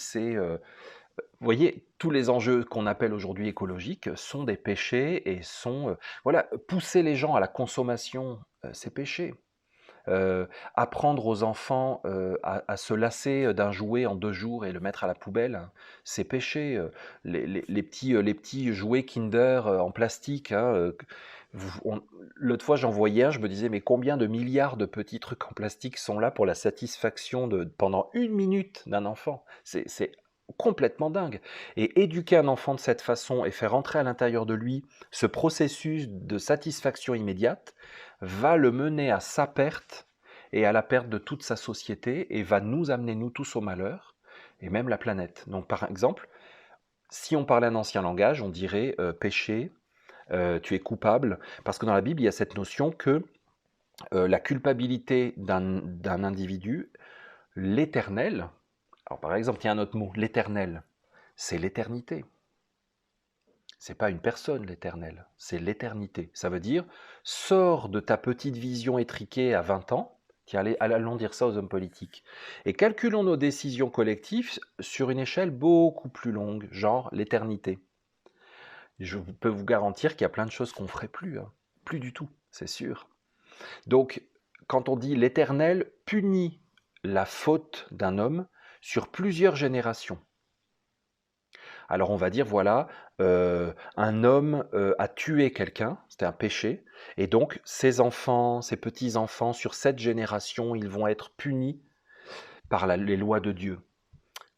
vous voyez, tous les enjeux qu'on appelle aujourd'hui écologiques sont des péchés et voilà, pousser les gens à la consommation, c'est péché. Apprendre aux enfants à se lasser d'un jouet en 2 jours et le mettre à la poubelle, hein, c'est péché. Les petits jouets Kinder en plastique, hein, l'autre fois j'en voyais un, je me disais mais combien de milliards de petits trucs en plastique sont là pour la satisfaction pendant 1 minute d'un enfant? C'est complètement dingue. Et éduquer un enfant de cette façon et faire entrer à l'intérieur de lui ce processus de satisfaction immédiate va le mener à sa perte et à la perte de toute sa société et va nous amener, nous tous, au malheur et même la planète. Donc par exemple, si on parlait un ancien langage, on dirait péché, tu es coupable, parce que dans la Bible, il y a cette notion que la culpabilité d'un individu, l'éternel, alors par exemple, il y a un autre mot, l'éternel, c'est l'éternité. C'est pas une personne, l'éternel, c'est l'éternité. Ça veut dire, sors de ta petite vision étriquée à 20 ans, tiens, allons dire ça aux hommes politiques, et calculons nos décisions collectives sur une échelle beaucoup plus longue, genre l'éternité. Je peux vous garantir qu'il y a plein de choses qu'on ne ferait plus, hein. Plus du tout, c'est sûr. Donc, quand on dit l'éternel punit la faute d'un homme sur plusieurs générations, alors on va dire, voilà, un homme a tué quelqu'un, c'était un péché, et donc ses enfants, ses petits-enfants, sur cette génération, ils vont être punis par les lois de Dieu.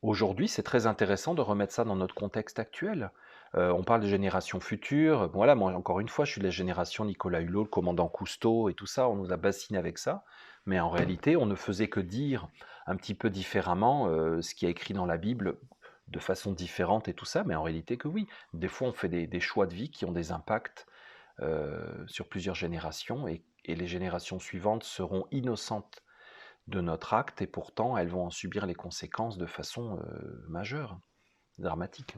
Aujourd'hui, c'est très intéressant de remettre ça dans notre contexte actuel. On parle de génération future. Voilà, moi, encore une fois, je suis de la génération Nicolas Hulot, le commandant Cousteau et tout ça. On nous a bassiné avec ça. Mais en réalité, on ne faisait que dire un petit peu différemment ce qui est écrit dans la Bible de façon différente et tout ça. Mais en réalité, que oui. Des fois, on fait des choix de vie qui ont des impacts sur plusieurs générations et les générations suivantes seront innocentes de notre acte et pourtant elles vont en subir les conséquences de façon majeure, dramatique.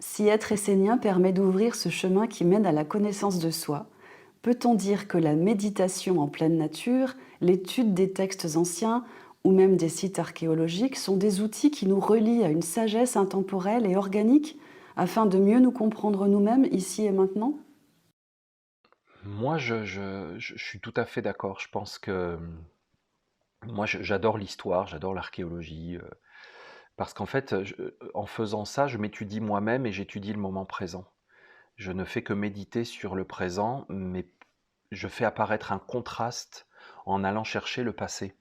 Si être essénien permet d'ouvrir ce chemin qui mène à la connaissance de soi, peut-on dire que la méditation en pleine nature, l'étude des textes anciens ou même des sites archéologiques sont des outils qui nous relient à une sagesse intemporelle et organique afin de mieux nous comprendre nous-mêmes ici et maintenant? Moi, je suis tout à fait d'accord. Je pense que moi, j'adore l'histoire, j'adore l'archéologie, parce qu'en fait, en faisant ça, je m'étudie moi-même et j'étudie le moment présent. Je ne fais que méditer sur le présent, mais je fais apparaître un contraste en allant chercher le passé.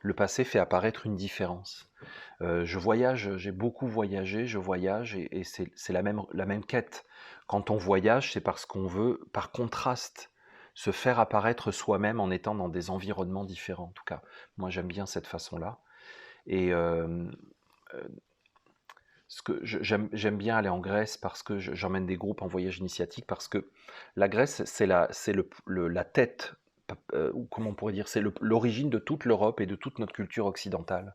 Le passé fait apparaître une différence. Je voyage, j'ai beaucoup voyagé, je voyage et c'est la même quête. Quand on voyage, c'est parce qu'on veut, par contraste, se faire apparaître soi-même en étant dans des environnements différents. En tout cas, moi j'aime bien cette façon-là. Et j'aime bien aller en Grèce parce que j'emmène des groupes en voyage initiatique parce que la Grèce, c'est la tête, ou comment on pourrait dire, c'est l'origine de toute l'Europe et de toute notre culture occidentale.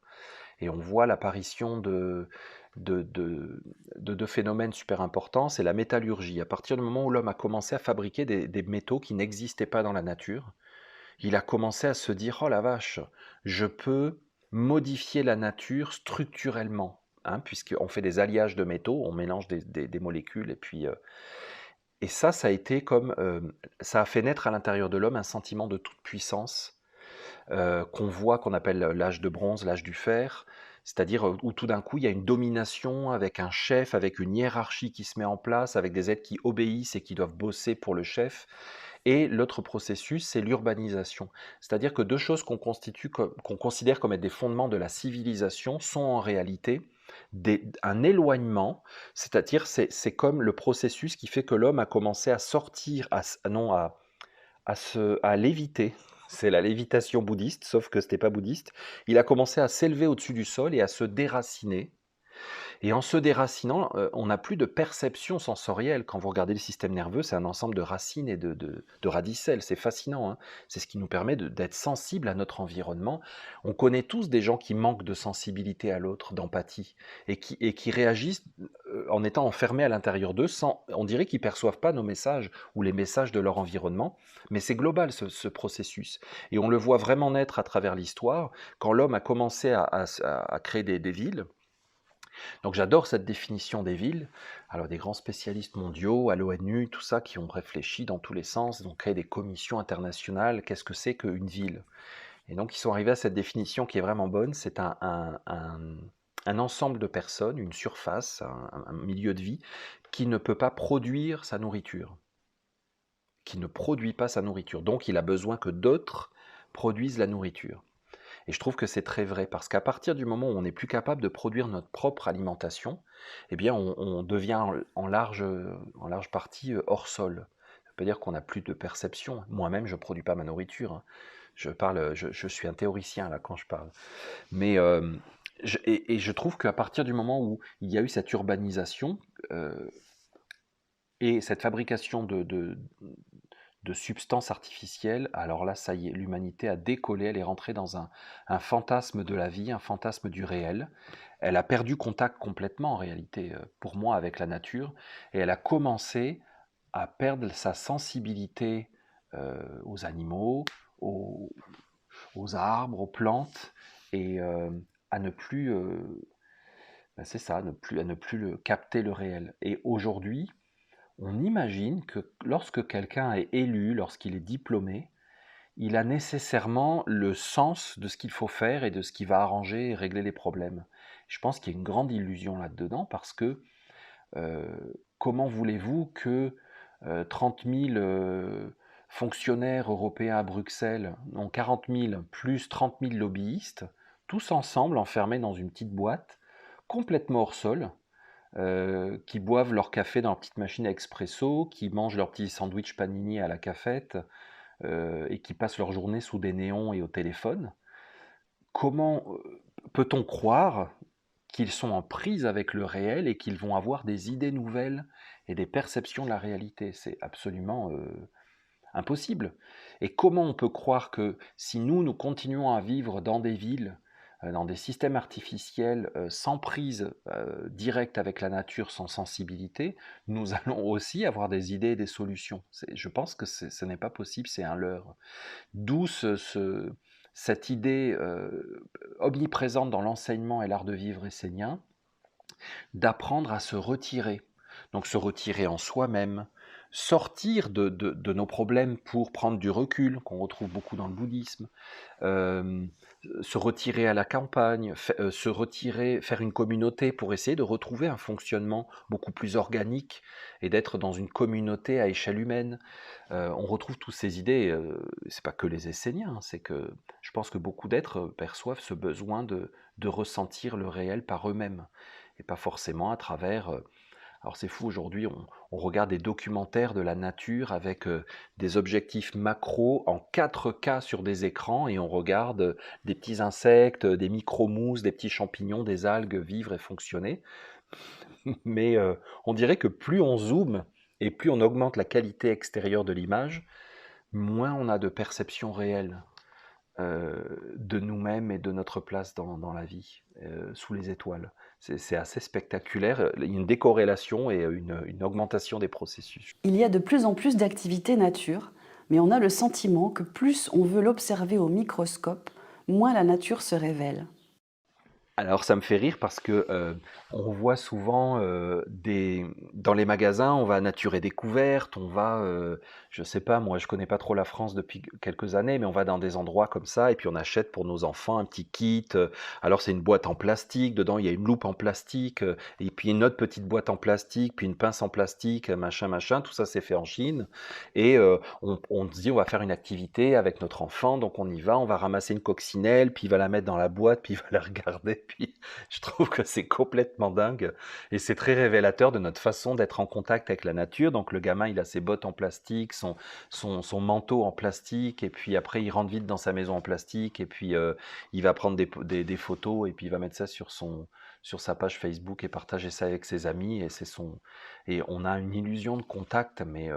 Et on voit l'apparition de deux phénomènes super importants, c'est la métallurgie. À partir du moment où l'homme a commencé à fabriquer des métaux qui n'existaient pas dans la nature, il a commencé à se dire, oh la vache, je peux modifier la nature structurellement, hein, puisqu'on fait des alliages de métaux, on mélange des molécules, et ça a été comme, ça a fait naître à l'intérieur de l'homme un sentiment de toute puissance, qu'on voit, qu'on appelle l'âge de bronze, l'âge du fer, c'est-à-dire où tout d'un coup il y a une domination avec un chef, avec une hiérarchie qui se met en place, avec des êtres qui obéissent et qui doivent bosser pour le chef. Et l'autre processus, c'est l'urbanisation. C'est-à-dire que deux choses qu'on considère comme être des fondements de la civilisation sont en réalité un éloignement, c'est-à-dire c'est comme le processus qui fait que l'homme a commencé à sortir, non, à léviter. C'est la lévitation bouddhiste, sauf que ce n'était pas bouddhiste. Il a commencé à s'élever au-dessus du sol et à se déraciner. Et en se déracinant, on n'a plus de perception sensorielle. Quand vous regardez le système nerveux, c'est un ensemble de racines et de radicelles. C'est fascinant, hein. C'est ce qui nous permet d'être sensible à notre environnement. On connaît tous des gens qui manquent de sensibilité à l'autre, d'empathie, et qui réagissent en étant enfermés à l'intérieur d'eux. On dirait qu'ils ne perçoivent pas nos messages ou les messages de leur environnement, mais c'est global ce processus. Et on le voit vraiment naître à travers l'histoire, quand l'homme a commencé à créer des villes. Donc j'adore cette définition des villes. Alors des grands spécialistes mondiaux, à l'ONU, tout ça, qui ont réfléchi dans tous les sens, ils ont créé des commissions internationales. Qu'est-ce que c'est qu'une ville? Et donc ils sont arrivés à cette définition qui est vraiment bonne. C'est un ensemble de personnes, une surface, un milieu de vie, qui ne peut pas produire sa nourriture, qui ne produit pas sa nourriture. Donc il a besoin que d'autres produisent la nourriture. Et je trouve que c'est très vrai, parce qu'à partir du moment où on n'est plus capable de produire notre propre alimentation, eh bien on devient en large partie hors sol. Ça veut pas dire qu'on n'a plus de perception. Moi-même, je ne produis pas ma nourriture, hein. Je suis un théoricien là quand je parle. Mais et je trouve qu'à partir du moment où il y a eu cette urbanisation et cette fabrication de substances artificielles, alors là, ça y est, l'humanité a décollé, elle est rentrée dans un fantasme de la vie, un fantasme du réel. Elle a perdu contact complètement, en réalité, pour moi, avec la nature, et elle a commencé à perdre sa sensibilité aux animaux, aux, aux arbres, aux plantes, et à ne plus, ben c'est ça, à ne plus capter le réel. Et aujourd'hui, on imagine que lorsque quelqu'un est élu, lorsqu'il est diplômé, il a nécessairement le sens de ce qu'il faut faire et de ce qui va arranger et régler les problèmes. Je pense qu'il y a une grande illusion là-dedans parce que euh, comment voulez-vous que 30 000 fonctionnaires européens à Bruxelles, non 40 000 plus 30 000 lobbyistes, tous ensemble enfermés dans une petite boîte, complètement hors sol, qui boivent leur café dans leur petite machine à expresso, qui mangent leur petit sandwich panini à la cafette, et qui passent leur journée sous des néons et au téléphone. Comment peut-on croire qu'ils sont en prise avec le réel et qu'ils vont avoir des idées nouvelles et des perceptions de la réalité? C'est absolument impossible. Et comment on peut croire que si nous continuons à vivre dans des villes dans des systèmes artificiels, sans prise, directe avec la nature, sans sensibilité, nous allons aussi avoir des idées et des solutions. Je pense que ce n'est pas possible, c'est un leurre. D'où cette idée omniprésente dans l'enseignement et l'art de vivre essénien, d'apprendre à se retirer. Donc se retirer en soi-même, sortir de nos problèmes pour prendre du recul, qu'on retrouve beaucoup dans le bouddhisme, euh, se retirer à la campagne, se retirer, faire une communauté pour essayer de retrouver un fonctionnement beaucoup plus organique et d'être dans une communauté à échelle humaine. On retrouve toutes ces idées, c'est pas que les Esséniens, c'est que je pense que beaucoup d'êtres perçoivent ce besoin de ressentir le réel par eux-mêmes et pas forcément à travers. Alors c'est fou, aujourd'hui, on regarde des documentaires de la nature avec des objectifs macro en 4K sur des écrans et on regarde des petits insectes, des micro-mousses, des petits champignons, des algues vivre et fonctionner. Mais on dirait que plus on zoome et plus on augmente la qualité extérieure de l'image, moins on a de perception réelle de nous-mêmes et de notre place dans la vie, sous les étoiles. C'est assez spectaculaire. Il y a une décorrélation et une augmentation des processus. Il y a de plus en plus d'activités nature, mais on a le sentiment que plus on veut l'observer au microscope, moins la nature se révèle. Alors ça me fait rire parce que on voit souvent dans les magasins, on va à Nature et Découverte, on va, je sais pas, moi je connais pas trop la France depuis quelques années, mais on va dans des endroits comme ça et puis on achète pour nos enfants un petit kit. Alors c'est une boîte en plastique, dedans il y a une loupe en plastique, et puis une autre petite boîte en plastique, puis une pince en plastique, machin, machin. Tout ça c'est fait en Chine et on se dit on va faire une activité avec notre enfant, donc on y va, on va ramasser une coccinelle, puis il va la mettre dans la boîte, puis il va la regarder, puis je trouve que c'est complètement dingue et c'est très révélateur de notre façon d'être en contact avec la nature. Donc le gamin, il a ses bottes en plastique, son manteau en plastique, et puis après il rentre vite dans sa maison en plastique, et puis il va prendre des photos, et puis il va mettre ça sur sa page Facebook et partager ça avec ses amis, et on a une illusion de contact, mais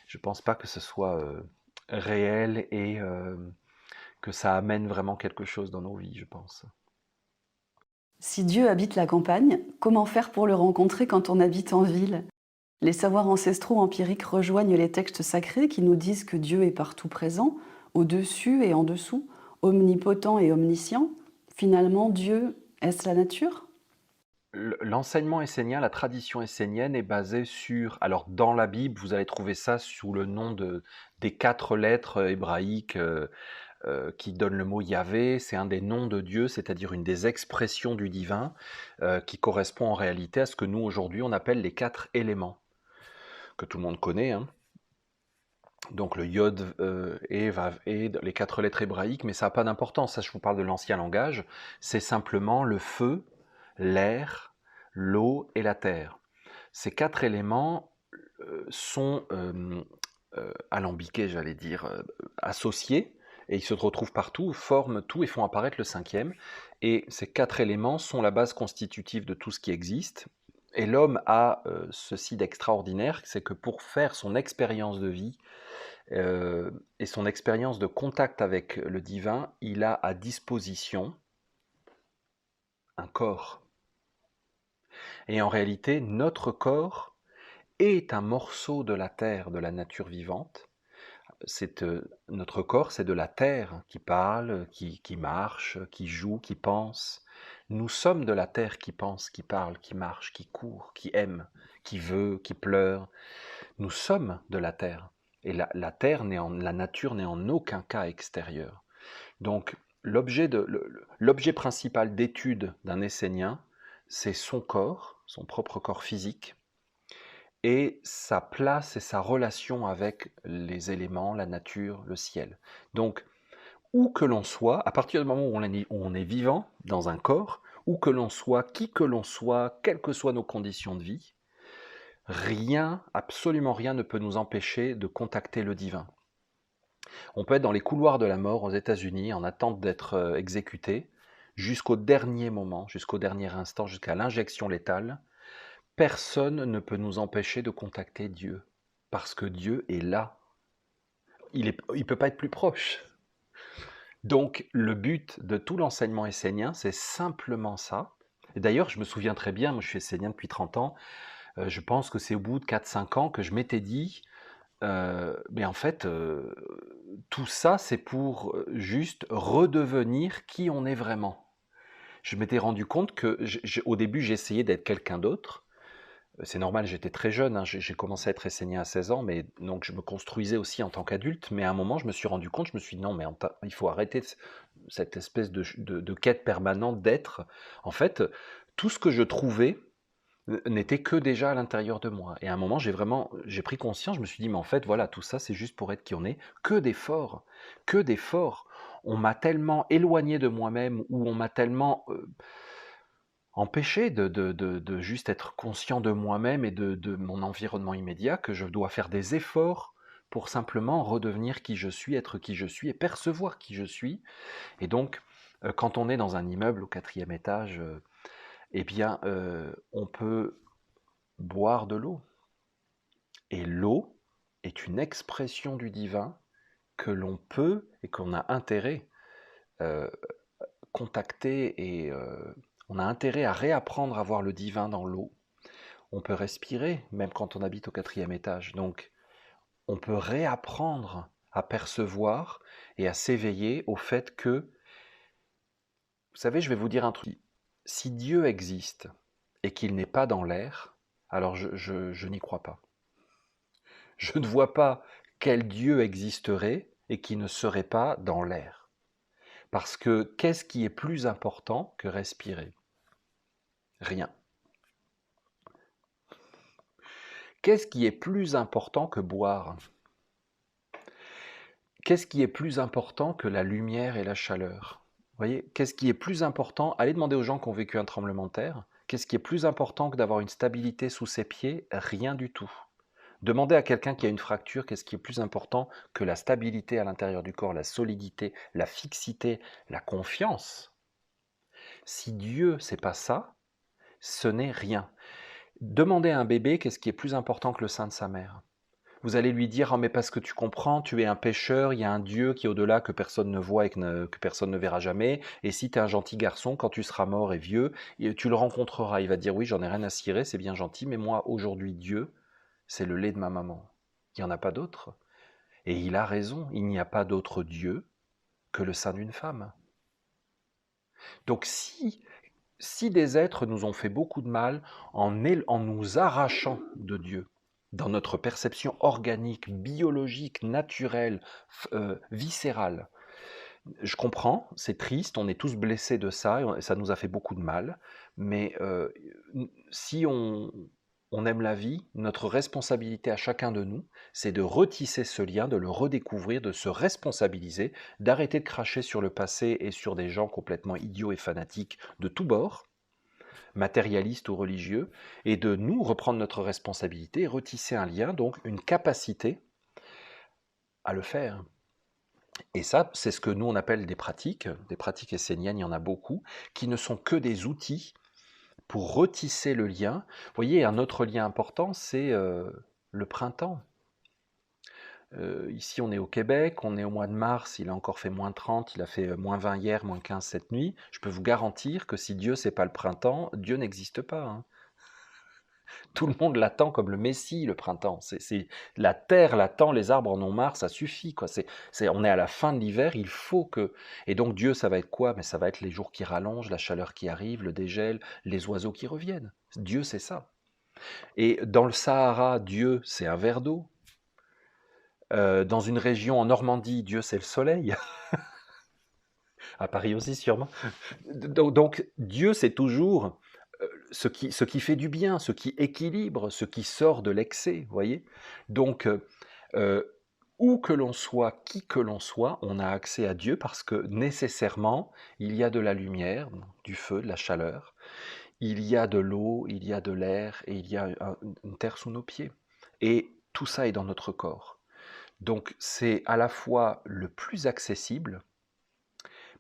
je pense pas que ce soit réel et que ça amène vraiment quelque chose dans nos vies, je pense. Si Dieu habite la campagne, comment faire pour le rencontrer quand on habite en ville? Les savoirs ancestraux empiriques rejoignent les textes sacrés qui nous disent que Dieu est partout présent, au-dessus et en dessous, omnipotent et omniscient. Finalement, Dieu, est-ce la nature? L'enseignement essénien, la tradition essénienne est basée sur, alors dans la Bible, vous allez trouver ça sous le nom des 4 lettres hébraïques qui donnent le mot Yahvé. C'est un des noms de Dieu, c'est-à-dire une des expressions du divin qui correspond en réalité à ce que nous aujourd'hui on appelle les 4 éléments, que tout le monde connaît, hein. Donc le Yod, Vav, les 4 lettres hébraïques, mais ça n'a pas d'importance, ça je vous parle de l'ancien langage, c'est simplement le feu, l'air, l'eau et la terre. Ces 4 éléments sont alambiqués, j'allais dire, associés, et ils se retrouvent partout, forment tout et font apparaître le cinquième. Et ces 4 éléments sont la base constitutive de tout ce qui existe. Et l'homme a ceci d'extraordinaire, c'est que pour faire son expérience de vie et son expérience de contact avec le divin, il a à disposition un corps. Et en réalité, notre corps est un morceau de la terre, de la nature vivante. Notre corps, c'est de la terre qui parle, qui marche, qui joue, qui pense. Nous sommes de la terre qui pense, qui parle, qui marche, qui court, qui aime, qui veut, qui pleure. Nous sommes de la terre. Et la terre, la nature n'est en aucun cas extérieure. Donc, l'objet principal d'étude d'un Essénien, c'est son corps, son propre corps physique, et sa place et sa relation avec les éléments, la nature, le ciel. Donc, où que l'on soit, à partir du moment où on est vivant dans un corps, où que l'on soit, qui que l'on soit, quelles que soient nos conditions de vie, rien, absolument rien ne peut nous empêcher de contacter le divin. On peut être dans les couloirs de la mort aux États-Unis en attente d'être exécuté, jusqu'au dernier moment, jusqu'au dernier instant, jusqu'à l'injection létale. Personne ne peut nous empêcher de contacter Dieu, parce que Dieu est là. Il ne peut pas être plus proche. Donc le but de tout l'enseignement essénien, c'est simplement ça. Et d'ailleurs, je me souviens très bien, moi je suis essénien depuis 30 ans, je pense que c'est au bout de 4-5 ans que je m'étais dit, mais en fait, tout ça, c'est pour, juste redevenir qui on est vraiment. Je m'étais rendu compte que au début, j'essayais d'être quelqu'un d'autre. C'est normal, j'étais très jeune, hein, j'ai commencé à être essénien à 16 ans, mais donc je me construisais aussi en tant qu'adulte. Mais à un moment, je me suis rendu compte, je me suis dit non, mais il faut arrêter cette espèce de quête permanente d'être. En fait, tout ce que je trouvais n'était que déjà à l'intérieur de moi. Et à un moment, j'ai pris conscience, je me suis dit, mais en fait, voilà, tout ça, c'est juste pour être qui on est. Que d'efforts, que d'efforts. On m'a tellement éloigné de moi-même, ou on m'a tellement empêché de juste être conscient de moi-même et de mon environnement immédiat que je dois faire des efforts pour simplement redevenir qui je suis, être qui je suis et percevoir qui je suis. Et donc, quand on est dans un immeuble au 4e étage, eh bien, on peut boire de l'eau. Et l'eau est une expression du divin que l'on peut et qu'on a intérêt euh, contacter et on a intérêt à réapprendre à voir le divin dans l'eau. On peut respirer même quand on habite au 4e étage. Donc on peut réapprendre à percevoir et à s'éveiller au fait que, vous savez, je vais vous dire un truc. Si Dieu existe et qu'il n'est pas dans l'air, alors je n'y crois pas. Je ne vois pas quel Dieu existerait et qui ne serait pas dans l'air. Parce que qu'est-ce qui est plus important que respirer? Rien. Qu'est-ce qui est plus important que boire? Qu'est-ce qui est plus important que la lumière et la chaleur? Vous voyez, qu'est-ce qui est plus important? Allez demander aux gens qui ont vécu un tremblement de terre. Qu'est-ce qui est plus important que d'avoir une stabilité sous ses pieds? Rien du tout. Demandez à quelqu'un qui a une fracture, qu'est-ce qui est plus important que la stabilité à l'intérieur du corps, la solidité, la fixité, la confiance? Si Dieu, c'est pas ça, ce n'est rien. Demandez à un bébé qu'est-ce qui est plus important que le sein de sa mère. Vous allez lui dire, oh, mais parce que tu comprends, tu es un pécheur, il y a un Dieu qui est au-delà que personne ne voit et que personne ne verra jamais. Et si tu es un gentil garçon, quand tu seras mort et vieux, tu le rencontreras. Il va dire, oui, j'en ai rien à cirer, c'est bien gentil, mais moi, aujourd'hui, Dieu, c'est le lait de ma maman. Il n'y en a pas d'autre. Et il a raison, il n'y a pas d'autre Dieu que le sein d'une femme. Donc si des êtres nous ont fait beaucoup de mal en nous arrachant de Dieu, dans notre perception organique, biologique, naturelle, viscérale, je comprends, c'est triste, on est tous blessés de ça, et ça nous a fait beaucoup de mal, mais si on aime la vie, notre responsabilité à chacun de nous, c'est de retisser ce lien, de le redécouvrir, de se responsabiliser, d'arrêter de cracher sur le passé et sur des gens complètement idiots et fanatiques de tous bords, matérialistes ou religieux, et de nous reprendre notre responsabilité et retisser un lien, donc une capacité à le faire. Et ça, c'est ce que nous on appelle des pratiques esséniennes, il y en a beaucoup, qui ne sont que des outils pour retisser le lien. Vous voyez, un autre lien important, c'est le printemps. Ici, on est au Québec, on est au mois de mars, il a encore fait moins 30, il a fait moins 20 hier, moins 15 cette nuit. Je peux vous garantir que si Dieu, c'est pas le printemps, Dieu n'existe pas, hein. Tout le monde l'attend comme le Messie, le printemps. La terre l'attend, les arbres en ont marre, ça suffit, quoi. On est à la fin de l'hiver, il faut que... Et donc Dieu, ça va être quoi? Mais ça va être les jours qui rallongent, la chaleur qui arrive, le dégel, les oiseaux qui reviennent. Dieu, c'est ça. Et dans le Sahara, Dieu, c'est un verre d'eau. Dans une région en Normandie, Dieu, c'est le soleil. À Paris aussi, sûrement. Donc Dieu, c'est toujours ce qui fait du bien, ce qui équilibre, ce qui sort de l'excès, vous voyez. Donc, où que l'on soit, qui que l'on soit, on a accès à Dieu parce que nécessairement, il y a de la lumière, du feu, de la chaleur, il y a de l'eau, il y a de l'air et il y a une terre sous nos pieds. Et tout ça est dans notre corps. Donc, c'est à la fois le plus accessible,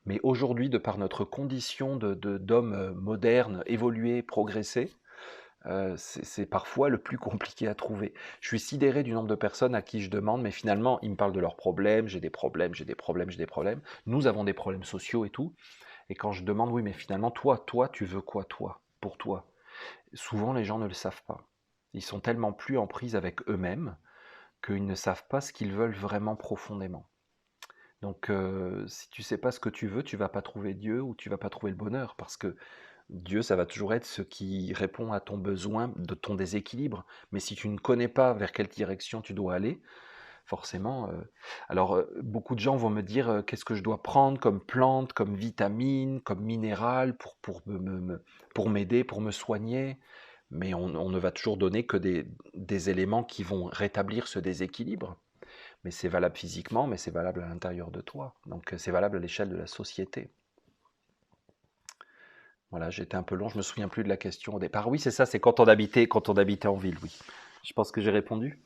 mais aujourd'hui, de par notre condition d'homme moderne, évolué, progressé, c'est parfois le plus compliqué à trouver. Je suis sidéré du nombre de personnes à qui je demande, mais finalement, ils me parlent de leurs problèmes, j'ai des problèmes, j'ai des problèmes, j'ai des problèmes. Nous avons des problèmes sociaux et tout. Et quand je demande, oui, mais finalement, toi, tu veux quoi, toi, pour toi? Souvent, les gens ne le savent pas. Ils sont tellement plus en prise avec eux-mêmes qu'ils ne savent pas ce qu'ils veulent vraiment profondément. Donc, si tu sais pas ce que tu vas pas trouver Dieu ou tu vas pas trouver le bonheur, parce que Dieu, ça va toujours être ce qui répond à ton besoin, de ton déséquilibre. Mais si tu ne connais pas vers quelle direction tu dois aller, forcément. Alors, beaucoup de gens vont me dire qu'est-ce que je dois prendre comme plante, comme vitamine, comme minéral pour m'aider, pour me soigner. Mais on ne va toujours donner que des éléments qui vont rétablir ce déséquilibre. Mais c'est valable physiquement, mais c'est valable à l'intérieur de toi. Donc, c'est valable à l'échelle de la société. Voilà, j'étais un peu long, je me souviens plus de la question au départ. Oui, c'est ça, c'est quand on habitait en ville, oui. Je pense que j'ai répondu.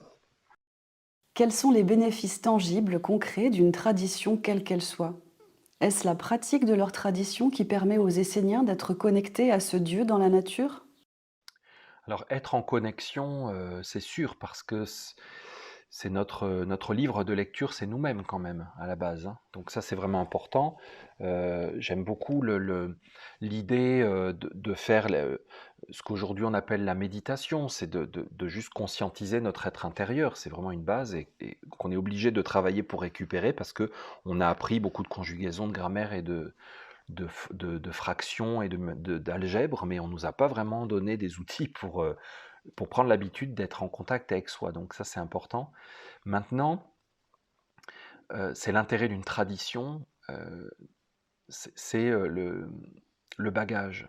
Quels sont les bénéfices tangibles, concrets d'une tradition quelle qu'elle soit? Est-ce la pratique de leur tradition qui permet aux Esséniens d'être connectés à ce Dieu dans la nature? Alors, être en connexion, c'est sûr, parce que c'est notre livre de lecture, c'est nous-mêmes quand même, à la base, hein. Donc ça, c'est vraiment important. J'aime beaucoup l'idée de faire ce qu'aujourd'hui on appelle la méditation, c'est de juste conscientiser notre être intérieur. C'est vraiment une base et qu'on est obligé de travailler pour récupérer parce que on a appris beaucoup de conjugaisons, de grammaire et de fractions et d'algèbre, mais on ne nous a pas vraiment donné des outils pour prendre l'habitude d'être en contact avec soi. Donc ça, c'est important. Maintenant, c'est l'intérêt d'une tradition, c'est le bagage.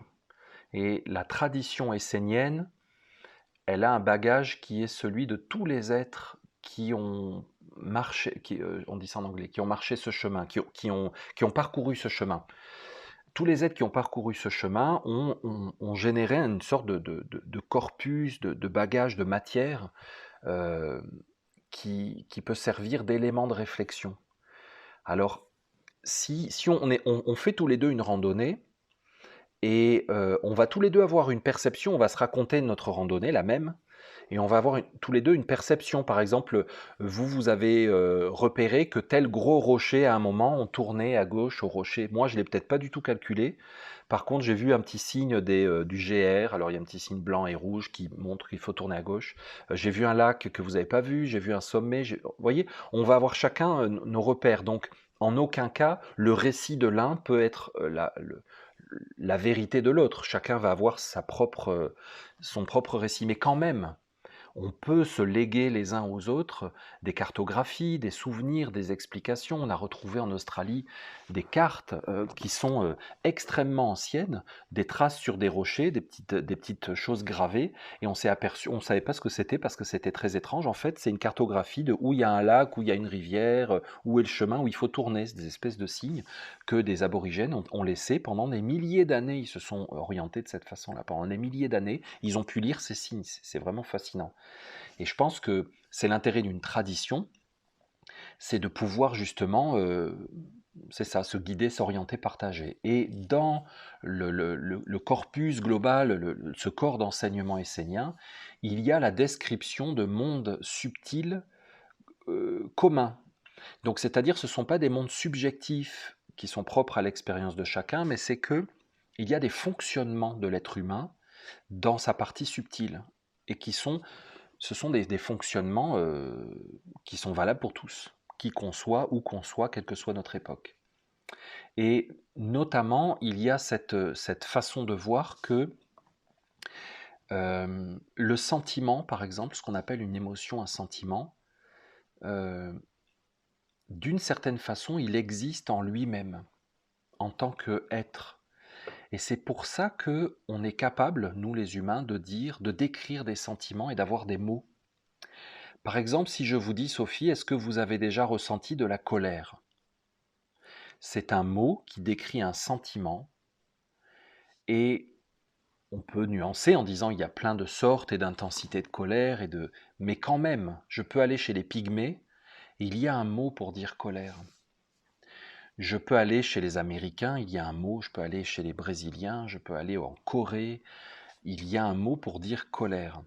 Et la tradition essénienne, elle a un bagage qui est celui de tous les êtres qui ont marché, on dit ça en anglais, qui ont marché ce chemin, qui ont parcouru ce chemin. Tous les êtres qui ont parcouru ce chemin ont généré une sorte de corpus, de bagage, de matière euh, qui peut servir d'élément de réflexion. Alors, si on fait tous les deux une randonnée, et on va tous les deux avoir une perception, on va se raconter notre randonnée, la même, et on va avoir tous les deux une perception. Par exemple, vous avez repéré que tel gros rocher, à un moment, on tournait à gauche au rocher. Moi, je ne l'ai peut-être pas du tout calculé. Par contre, j'ai vu un petit signe du GR. Alors, il y a un petit signe blanc et rouge qui montre qu'il faut tourner à gauche. J'ai vu un lac que vous n'avez pas vu. J'ai vu un sommet. Vous voyez, on va avoir chacun nos repères. Donc, en aucun cas, le récit de l'un peut être la vérité de l'autre. Chacun va avoir son propre récit. Mais quand même, on peut se léguer les uns aux autres des cartographies, des souvenirs, des explications. On a retrouvé en Australie des cartes qui sont extrêmement anciennes, des traces sur des rochers, des petites choses gravées, et on s'est aperçu, on ne savait pas ce que c'était parce que c'était très étrange. En fait, c'est une cartographie de où il y a un lac, où il y a une rivière, où est le chemin, où il faut tourner. C'est des espèces de signes que des aborigènes ont laissés pendant des milliers d'années. Ils se sont orientés de cette façon-là. Pendant des milliers d'années, ils ont pu lire ces signes. C'est vraiment fascinant. Et je pense que c'est l'intérêt d'une tradition, c'est de pouvoir justement, c'est ça, se guider, s'orienter, partager. Et dans le corpus global, ce corps d'enseignement essénien, il y a la description de mondes subtils communs. Donc c'est-à-dire ce ne sont pas des mondes subjectifs qui sont propres à l'expérience de chacun, mais c'est que il y a des fonctionnements de l'être humain dans sa partie subtile et ce sont des fonctionnements qui sont valables pour tous, qui qu'on soit, où qu'on soit, quelle que soit notre époque. Et notamment, il y a cette façon de voir que le sentiment, par exemple, ce qu'on appelle une émotion, un sentiment, euh, d'une certaine façon, il existe en lui-même, en tant qu'être. Et c'est pour ça que on est capable, nous les humains, de décrire des sentiments et d'avoir des mots. Par exemple, si je vous dis, Sophie, est-ce que vous avez déjà ressenti de la colère? C'est un mot qui décrit un sentiment et on peut nuancer en disant il y a plein de sortes et d'intensités de colère mais quand même, je peux aller chez les pygmées et il y a un mot pour dire colère. Je peux aller chez les Américains, il y a un mot, je peux aller chez les Brésiliens, je peux aller en Corée, il y a un mot pour dire colère.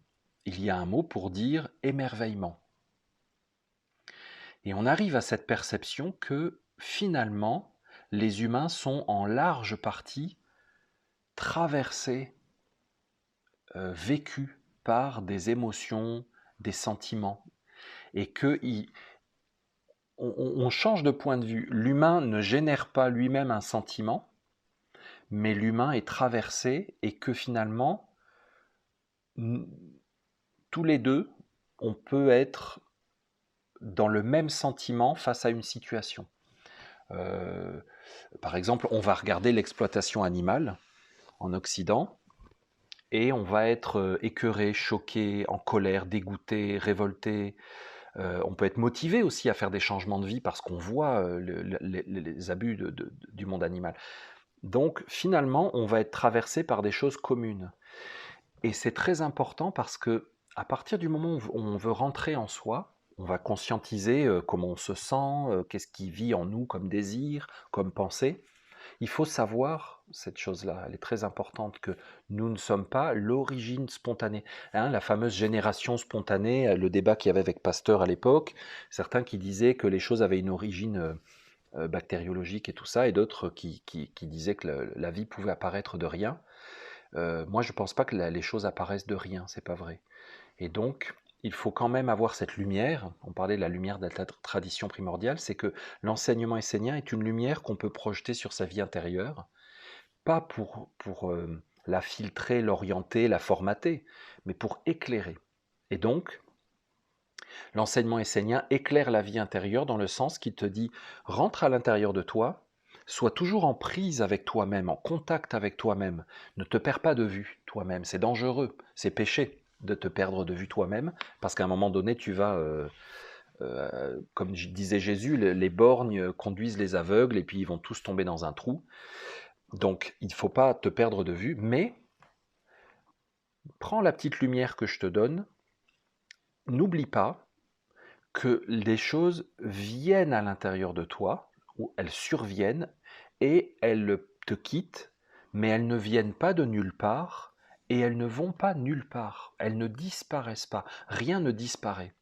Il y a un mot pour dire émerveillement. Et on arrive à cette perception que finalement, les humains sont en large partie traversés, vécus par des émotions, des sentiments, et que on change de point de vue. L'humain ne génère pas lui-même un sentiment, mais l'humain est traversé et que finalement, tous les deux, on peut être dans le même sentiment face à une situation. Par exemple, on va regarder l'exploitation animale en Occident et on va être écœuré, choqué, en colère, dégoûté, révolté. On peut être motivé aussi à faire des changements de vie parce qu'on voit les abus du monde animal. Donc finalement, on va être traversé par des choses communes. Et c'est très important parce que à partir du moment où on veut rentrer en soi, on va conscientiser comment on se sent, qu'est-ce qui vit en nous comme désir, comme pensée. Il faut savoir cette chose-là, elle est très importante, que nous ne sommes pas l'origine spontanée. Hein, la fameuse génération spontanée, le débat qu'il y avait avec Pasteur à l'époque, certains qui disaient que les choses avaient une origine bactériologique et tout ça, et d'autres qui disaient que la vie pouvait apparaître de rien. Moi, je ne pense pas que les choses apparaissent de rien, c'est pas vrai. Et donc, il faut quand même avoir cette lumière. On parlait de la lumière de la tradition primordiale, c'est que l'enseignement essénien est une lumière qu'on peut projeter sur sa vie intérieure, pas pour la filtrer, l'orienter, la formater, mais pour éclairer. Et donc, l'enseignement essénien éclaire la vie intérieure dans le sens qu'il te dit, rentre à l'intérieur de toi, sois toujours en prise avec toi-même, en contact avec toi-même. Ne te perds pas de vue toi-même, c'est dangereux, c'est péché de te perdre de vue toi-même, parce qu'à un moment donné, tu vas, comme disait Jésus, les borgnes conduisent les aveugles et puis ils vont tous tomber dans un trou. Donc il ne faut pas te perdre de vue, mais prends la petite lumière que je te donne, n'oublie pas que les choses viennent à l'intérieur de toi, ou elles surviennent, et elles te quittent, mais elles ne viennent pas de nulle part, et elles ne vont pas nulle part, elles ne disparaissent pas, rien ne disparaît.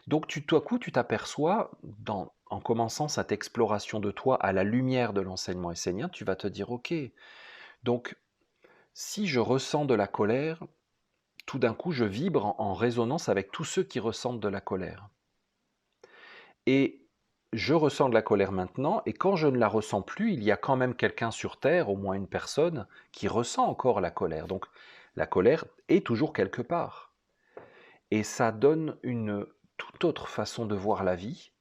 Donc tout à coup, tu t'aperçois, en commençant cette exploration de toi à la lumière de l'enseignement essénien, tu vas te dire, ok, donc si je ressens de la colère, tout d'un coup, je vibre en résonance avec tous ceux qui ressentent de la colère. Et je ressens de la colère maintenant, et quand je ne la ressens plus, il y a quand même quelqu'un sur Terre, au moins une personne, qui ressent encore la colère. Donc la colère est toujours quelque part. Et ça donne une toute autre façon de voir la vie.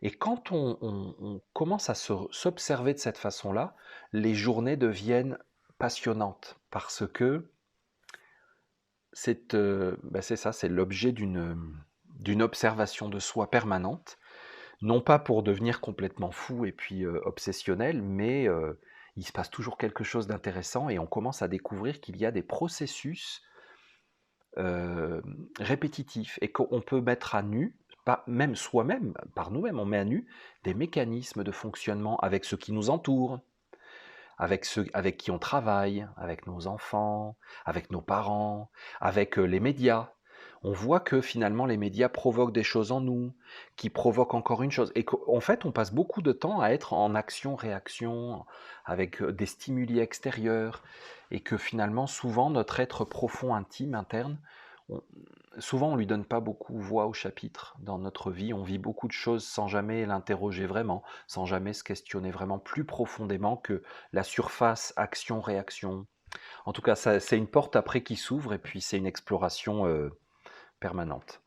Et quand on commence à s'observer de cette façon-là, les journées deviennent passionnantes, parce que c'est ça, c'est l'objet d'une observation de soi permanente. Non pas pour devenir complètement fou et puis obsessionnel, mais il se passe toujours quelque chose d'intéressant et on commence à découvrir qu'il y a des processus euh, répétitifs et qu'on peut mettre à nu, pas, même soi-même, par nous-mêmes, on met à nu des mécanismes de fonctionnement avec ceux qui nous entourent, avec ceux avec qui on travaille, avec nos enfants, avec nos parents, avec les médias. On voit que finalement les médias provoquent des choses en nous, qui provoquent encore une chose. Et qu'en fait, on passe beaucoup de temps à être en action-réaction, avec des stimuli extérieurs, et que finalement, souvent, notre être profond, intime, interne, on- souvent on lui donne pas beaucoup voix au chapitre dans notre vie. On vit beaucoup de choses sans jamais l'interroger vraiment, sans jamais se questionner vraiment plus profondément que la surface action-réaction. En tout cas, c'est une porte après qui s'ouvre et puis c'est une exploration permanente.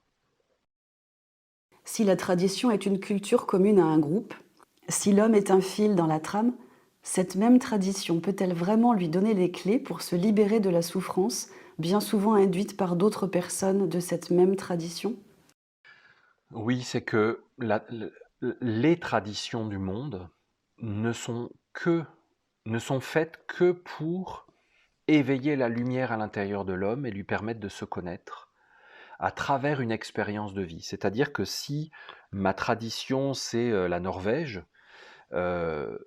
Si la tradition est une culture commune à un groupe, si l'homme est un fil dans la trame, cette même tradition peut-elle vraiment lui donner les clés pour se libérer de la souffrance, bien souvent induite par d'autres personnes de cette même tradition? Oui, c'est que les traditions du monde ne sont que ne sont faites que pour éveiller la lumière à l'intérieur de l'homme et lui permettre de se connaître à travers une expérience de vie. C'est-à-dire que si ma tradition, c'est la Norvège, euh,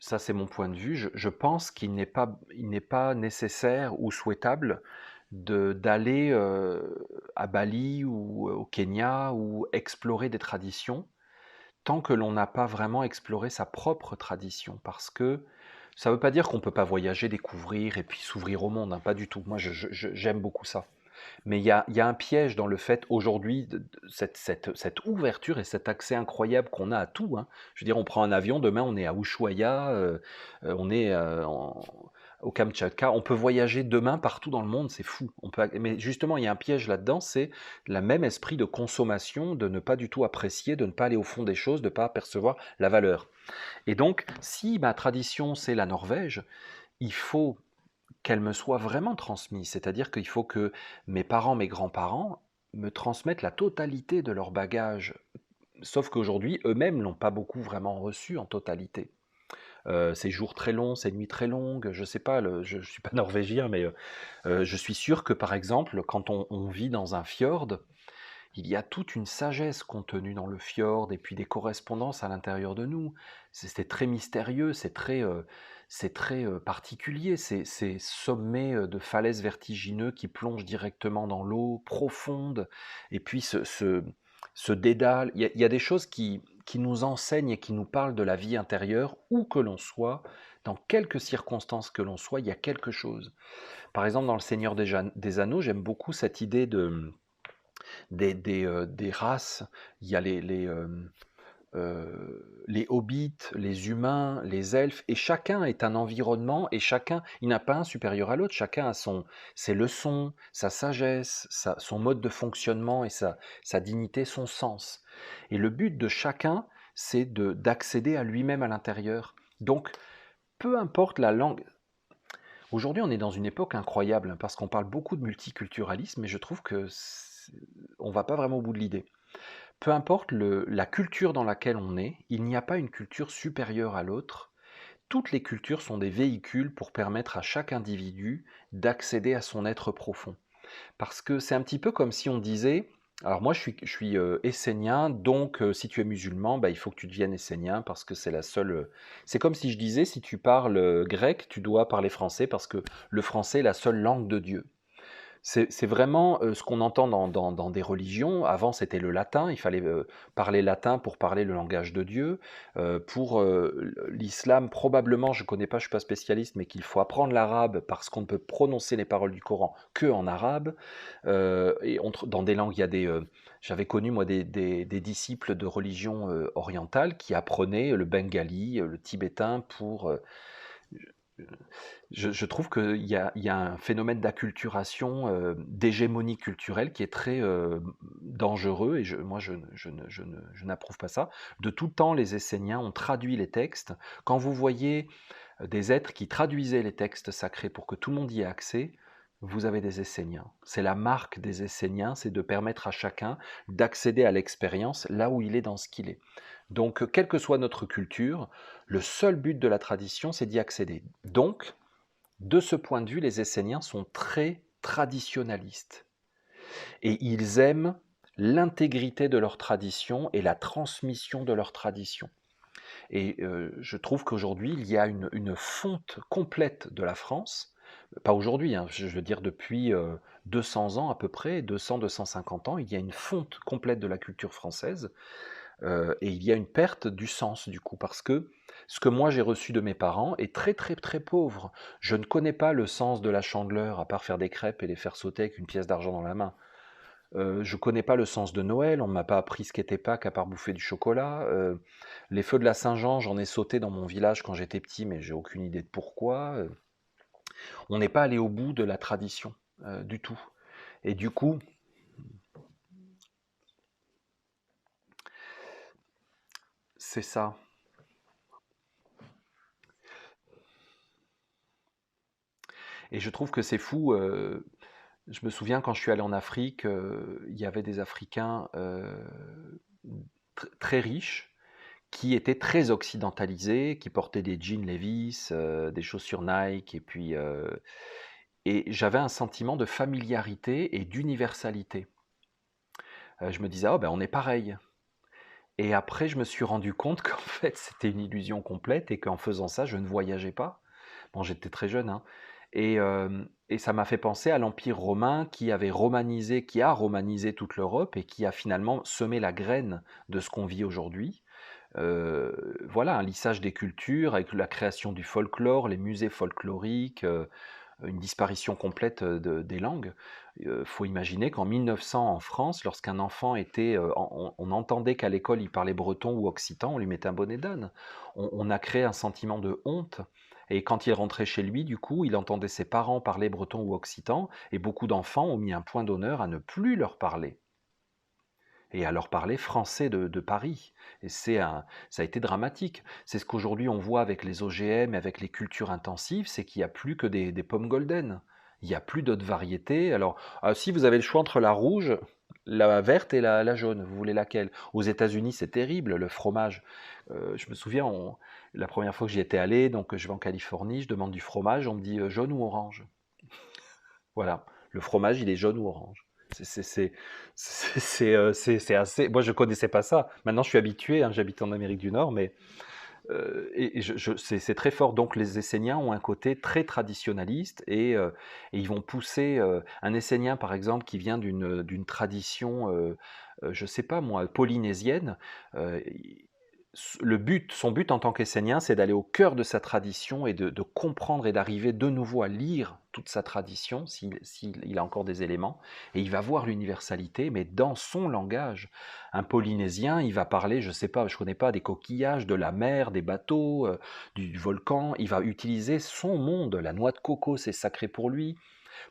ça c'est mon point de vue, je pense il n'est pas nécessaire ou souhaitable d'aller à Bali ou au Kenya ou explorer des traditions tant que l'on n'a pas vraiment exploré sa propre tradition. Parce que ça ne veut pas dire qu'on ne peut pas voyager, découvrir et puis s'ouvrir au monde, hein, pas du tout. Moi, j'aime beaucoup ça. Mais il y a un piège dans le fait aujourd'hui, cette ouverture et cet accès incroyable qu'on a à tout, hein. Je veux dire, on prend un avion, demain on est à Ushuaïa, on est au Kamtchatka, on peut voyager demain partout dans le monde, c'est fou. Mais justement, il y a un piège là-dedans, c'est le même esprit de consommation, de ne pas du tout apprécier, de ne pas aller au fond des choses, de ne pas percevoir la valeur. Et donc, si ma tradition c'est la Norvège, il faut qu'elle me soit vraiment transmise. C'est-à-dire qu'il faut que mes parents, mes grands-parents me transmettent la totalité de leur bagage. Sauf qu'aujourd'hui, eux-mêmes l'ont pas beaucoup vraiment reçu en totalité. Ces jours très longs, ces nuits très longues, je sais pas, je ne suis pas norvégien, mais je suis sûr que par exemple, quand on vit dans un fjord, il y a toute une sagesse contenue dans le fjord et puis des correspondances à l'intérieur de nous. C'est très mystérieux, c'est très particulier, ces sommets de falaises vertigineux qui plongent directement dans l'eau profonde, et puis ce dédale. Il y a des choses qui nous enseignent et qui nous parlent de la vie intérieure, où que l'on soit, dans quelques circonstances que l'on soit, il y a quelque chose. Par exemple, dans Le Seigneur des Anneaux, j'aime beaucoup cette idée des races. Il y a les hobbits, les humains, les elfes, et chacun est un environnement, et chacun, il n'a pas un supérieur à l'autre, chacun a ses leçons, sa sagesse, son mode de fonctionnement et sa dignité, son sens. Et le but de chacun, c'est d'accéder à lui-même à l'intérieur. Donc, peu importe la langue. Aujourd'hui, on est dans une époque incroyable, hein, parce qu'on parle beaucoup de multiculturalisme, et je trouve que on va pas vraiment au bout de l'idée. Peu importe la culture dans laquelle on est, il n'y a pas une culture supérieure à l'autre. Toutes les cultures sont des véhicules pour permettre à chaque individu d'accéder à son être profond. Parce que c'est un petit peu comme si on disait, alors moi je suis essénien, donc si tu es musulman, bah, il faut que tu deviennes essénien parce que c'est la seule... c'est comme si je disais, si tu parles grec, tu dois parler français parce que le français est la seule langue de Dieu. C'est vraiment ce qu'on entend dans des religions. Avant, c'était le latin. Il fallait parler latin pour parler le langage de Dieu. Pour l'islam, probablement, je ne connais pas, je ne suis pas spécialiste, mais qu'il faut apprendre l'arabe parce qu'on ne peut prononcer les paroles du Coran que en arabe. Dans des langues, il y a j'avais connu, moi, des disciples de religion orientale qui apprenaient le bengali, le tibétain pour... je trouve qu'il y a un phénomène d'acculturation, d'hégémonie culturelle qui est très dangereux, et moi je n'approuve pas ça. De tout temps, les Esséniens ont traduit les textes. Quand vous voyez des êtres qui traduisaient les textes sacrés pour que tout le monde y ait accès, vous avez des Esséniens. C'est la marque des Esséniens, c'est de permettre à chacun d'accéder à l'expérience là où il est dans ce qu'il est. Donc, quelle que soit notre culture, le seul but de la tradition, c'est d'y accéder. Donc, de ce point de vue, les Esséniens sont très traditionalistes. Et ils aiment l'intégrité de leur tradition et la transmission de leur tradition. Et je trouve qu'aujourd'hui, il y a une fonte complète de la France, pas aujourd'hui, hein, je veux dire depuis 200 ans à peu près, 200-250 ans, il y a une fonte complète de la culture française, et il y a une perte du sens du coup, parce que ce que moi j'ai reçu de mes parents est très très très pauvre. Je ne connais pas le sens de la Chandeleur, à part faire des crêpes et les faire sauter avec une pièce d'argent dans la main. Je connais pas le sens de Noël, on ne m'a pas appris ce qu'était Pâques à part bouffer du chocolat. Les feux de la Saint-Jean, j'en ai sauté dans mon village quand j'étais petit, mais j'ai aucune idée de pourquoi. On n'est pas allé au bout de la tradition du tout. Et du coup, c'est ça. Et je trouve que c'est fou. Je me souviens quand je suis allé en Afrique, il y avait des Africains très riches qui étaient très occidentalisés, qui portaient des jeans Levi's, des chaussures Nike, et j'avais un sentiment de familiarité et d'universalité. Je me disais, oh ben on est pareil. Et après, je me suis rendu compte qu'en fait, c'était une illusion complète et qu'en faisant ça, je ne voyageais pas. Bon, j'étais très jeune, hein. Et ça m'a fait penser à l'Empire romain qui a romanisé toute l'Europe et qui a finalement semé la graine de ce qu'on vit aujourd'hui. Voilà, un lissage des cultures avec la création du folklore, les musées folkloriques, une disparition complète des langues. Il faut imaginer qu'en 1900, en France, lorsqu'un enfant était, on entendait qu'à l'école il parlait breton ou occitan, on lui mettait un bonnet d'âne. On a créé un sentiment de honte. Et quand il rentrait chez lui, du coup, il entendait ses parents parler breton ou occitan, et beaucoup d'enfants ont mis un point d'honneur à ne plus leur parler et à leur parler français de Paris. Et ça a été dramatique. C'est ce qu'aujourd'hui on voit avec les OGM, avec les cultures intensives, c'est qu'il n'y a plus que des pommes golden. Il n'y a plus d'autres variétés. Alors, si vous avez le choix entre la rouge, la verte et la jaune, vous voulez laquelle? Aux États-Unis, c'est terrible, le fromage. Je me souviens, la première fois que j'y étais allé, donc je vais en Californie, je demande du fromage, on me dit jaune ou orange. Voilà, le fromage, il est jaune ou orange. C'est assez. Moi, je connaissais pas ça. Maintenant, je suis habitué. Hein, j'habite en Amérique du Nord, mais c'est très fort. Donc, les Esséniens ont un côté très traditionnaliste et ils vont pousser un Essénien, par exemple, qui vient d'une tradition, je sais pas moi, polynésienne. euh, Son but en tant qu'Essénien, c'est d'aller au cœur de sa tradition et de comprendre et d'arriver de nouveau à lire toute sa tradition, s'il a encore des éléments, et il va voir l'universalité, mais dans son langage. Un Polynésien, il va parler, je ne sais pas, je ne connais pas, des coquillages, de la mer, des bateaux, du volcan, il va utiliser son monde, la noix de coco, c'est sacré pour lui,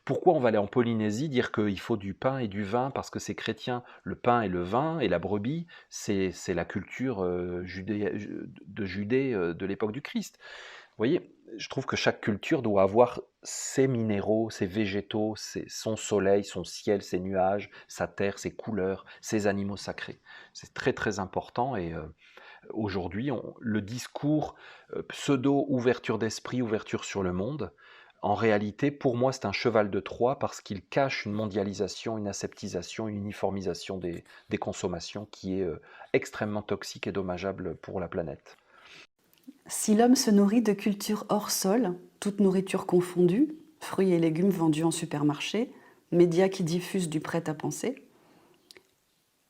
pourquoi on va aller en Polynésie dire qu'il faut du pain et du vin parce que c'est chrétien? Le pain et le vin et la brebis, c'est la culture de Judée de l'époque du Christ. Vous voyez, je trouve que chaque culture doit avoir ses minéraux, ses végétaux, son soleil, son ciel, ses nuages, sa terre, ses couleurs, ses animaux sacrés. C'est très très important et aujourd'hui, le discours pseudo-ouverture d'esprit, ouverture sur le monde, en réalité, pour moi, c'est un cheval de Troie parce qu'il cache une mondialisation, une aseptisation, une uniformisation des consommations qui est extrêmement toxique et dommageable pour la planète. Si l'homme se nourrit de cultures hors sol, toute nourriture confondue, fruits et légumes vendus en supermarché, médias qui diffusent du prêt-à-penser,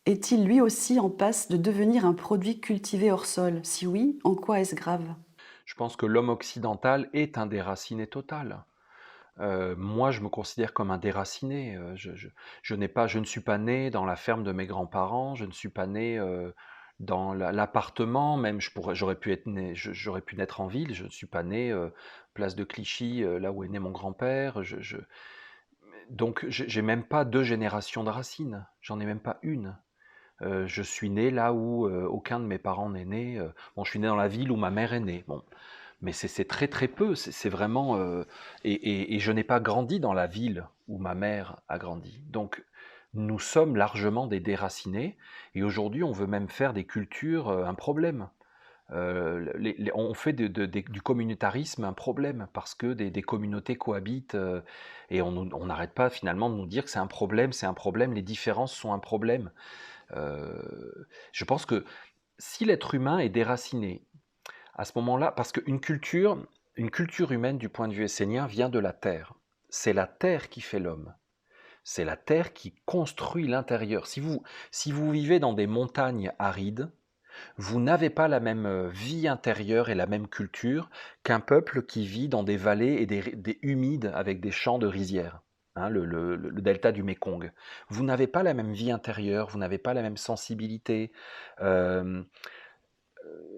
est-il lui aussi en passe de devenir un produit cultivé hors sol? Si oui, en quoi est-ce grave? Je pense que l'homme occidental est un déraciné total. Moi, je me considère comme un déraciné. Je ne suis pas né dans la ferme de mes grands-parents, je ne suis pas né dans l'appartement, même j'aurais pu être né, j'aurais pu naître en ville, je ne suis pas né place de Clichy, là où est né mon grand-père. Donc, j'ai même pas deux générations de racines, j'en ai même pas une. Je suis né là où aucun de mes parents n'est né. Bon, je suis né dans la ville où ma mère est née. Bon, mais c'est très très peu, c'est vraiment... et je n'ai pas grandi dans la ville où ma mère a grandi. Donc nous sommes largement des déracinés, et aujourd'hui on veut même faire des cultures un problème. On fait du communautarisme un problème, parce que des communautés cohabitent, et on n'arrête pas finalement de nous dire que c'est un problème, les différences sont un problème. Euh, je pense que si l'être humain est déraciné, à ce moment-là, parce une culture humaine du point de vue essénien vient de la terre. C'est la terre qui fait l'homme. C'est la terre qui construit l'intérieur. Si vous vivez dans des montagnes arides, vous n'avez pas la même vie intérieure et la même culture qu'un peuple qui vit dans des vallées et des humides avec des champs de rizières. Hein, le delta du Mékong. Vous n'avez pas la même vie intérieure, vous n'avez pas la même sensibilité, euh,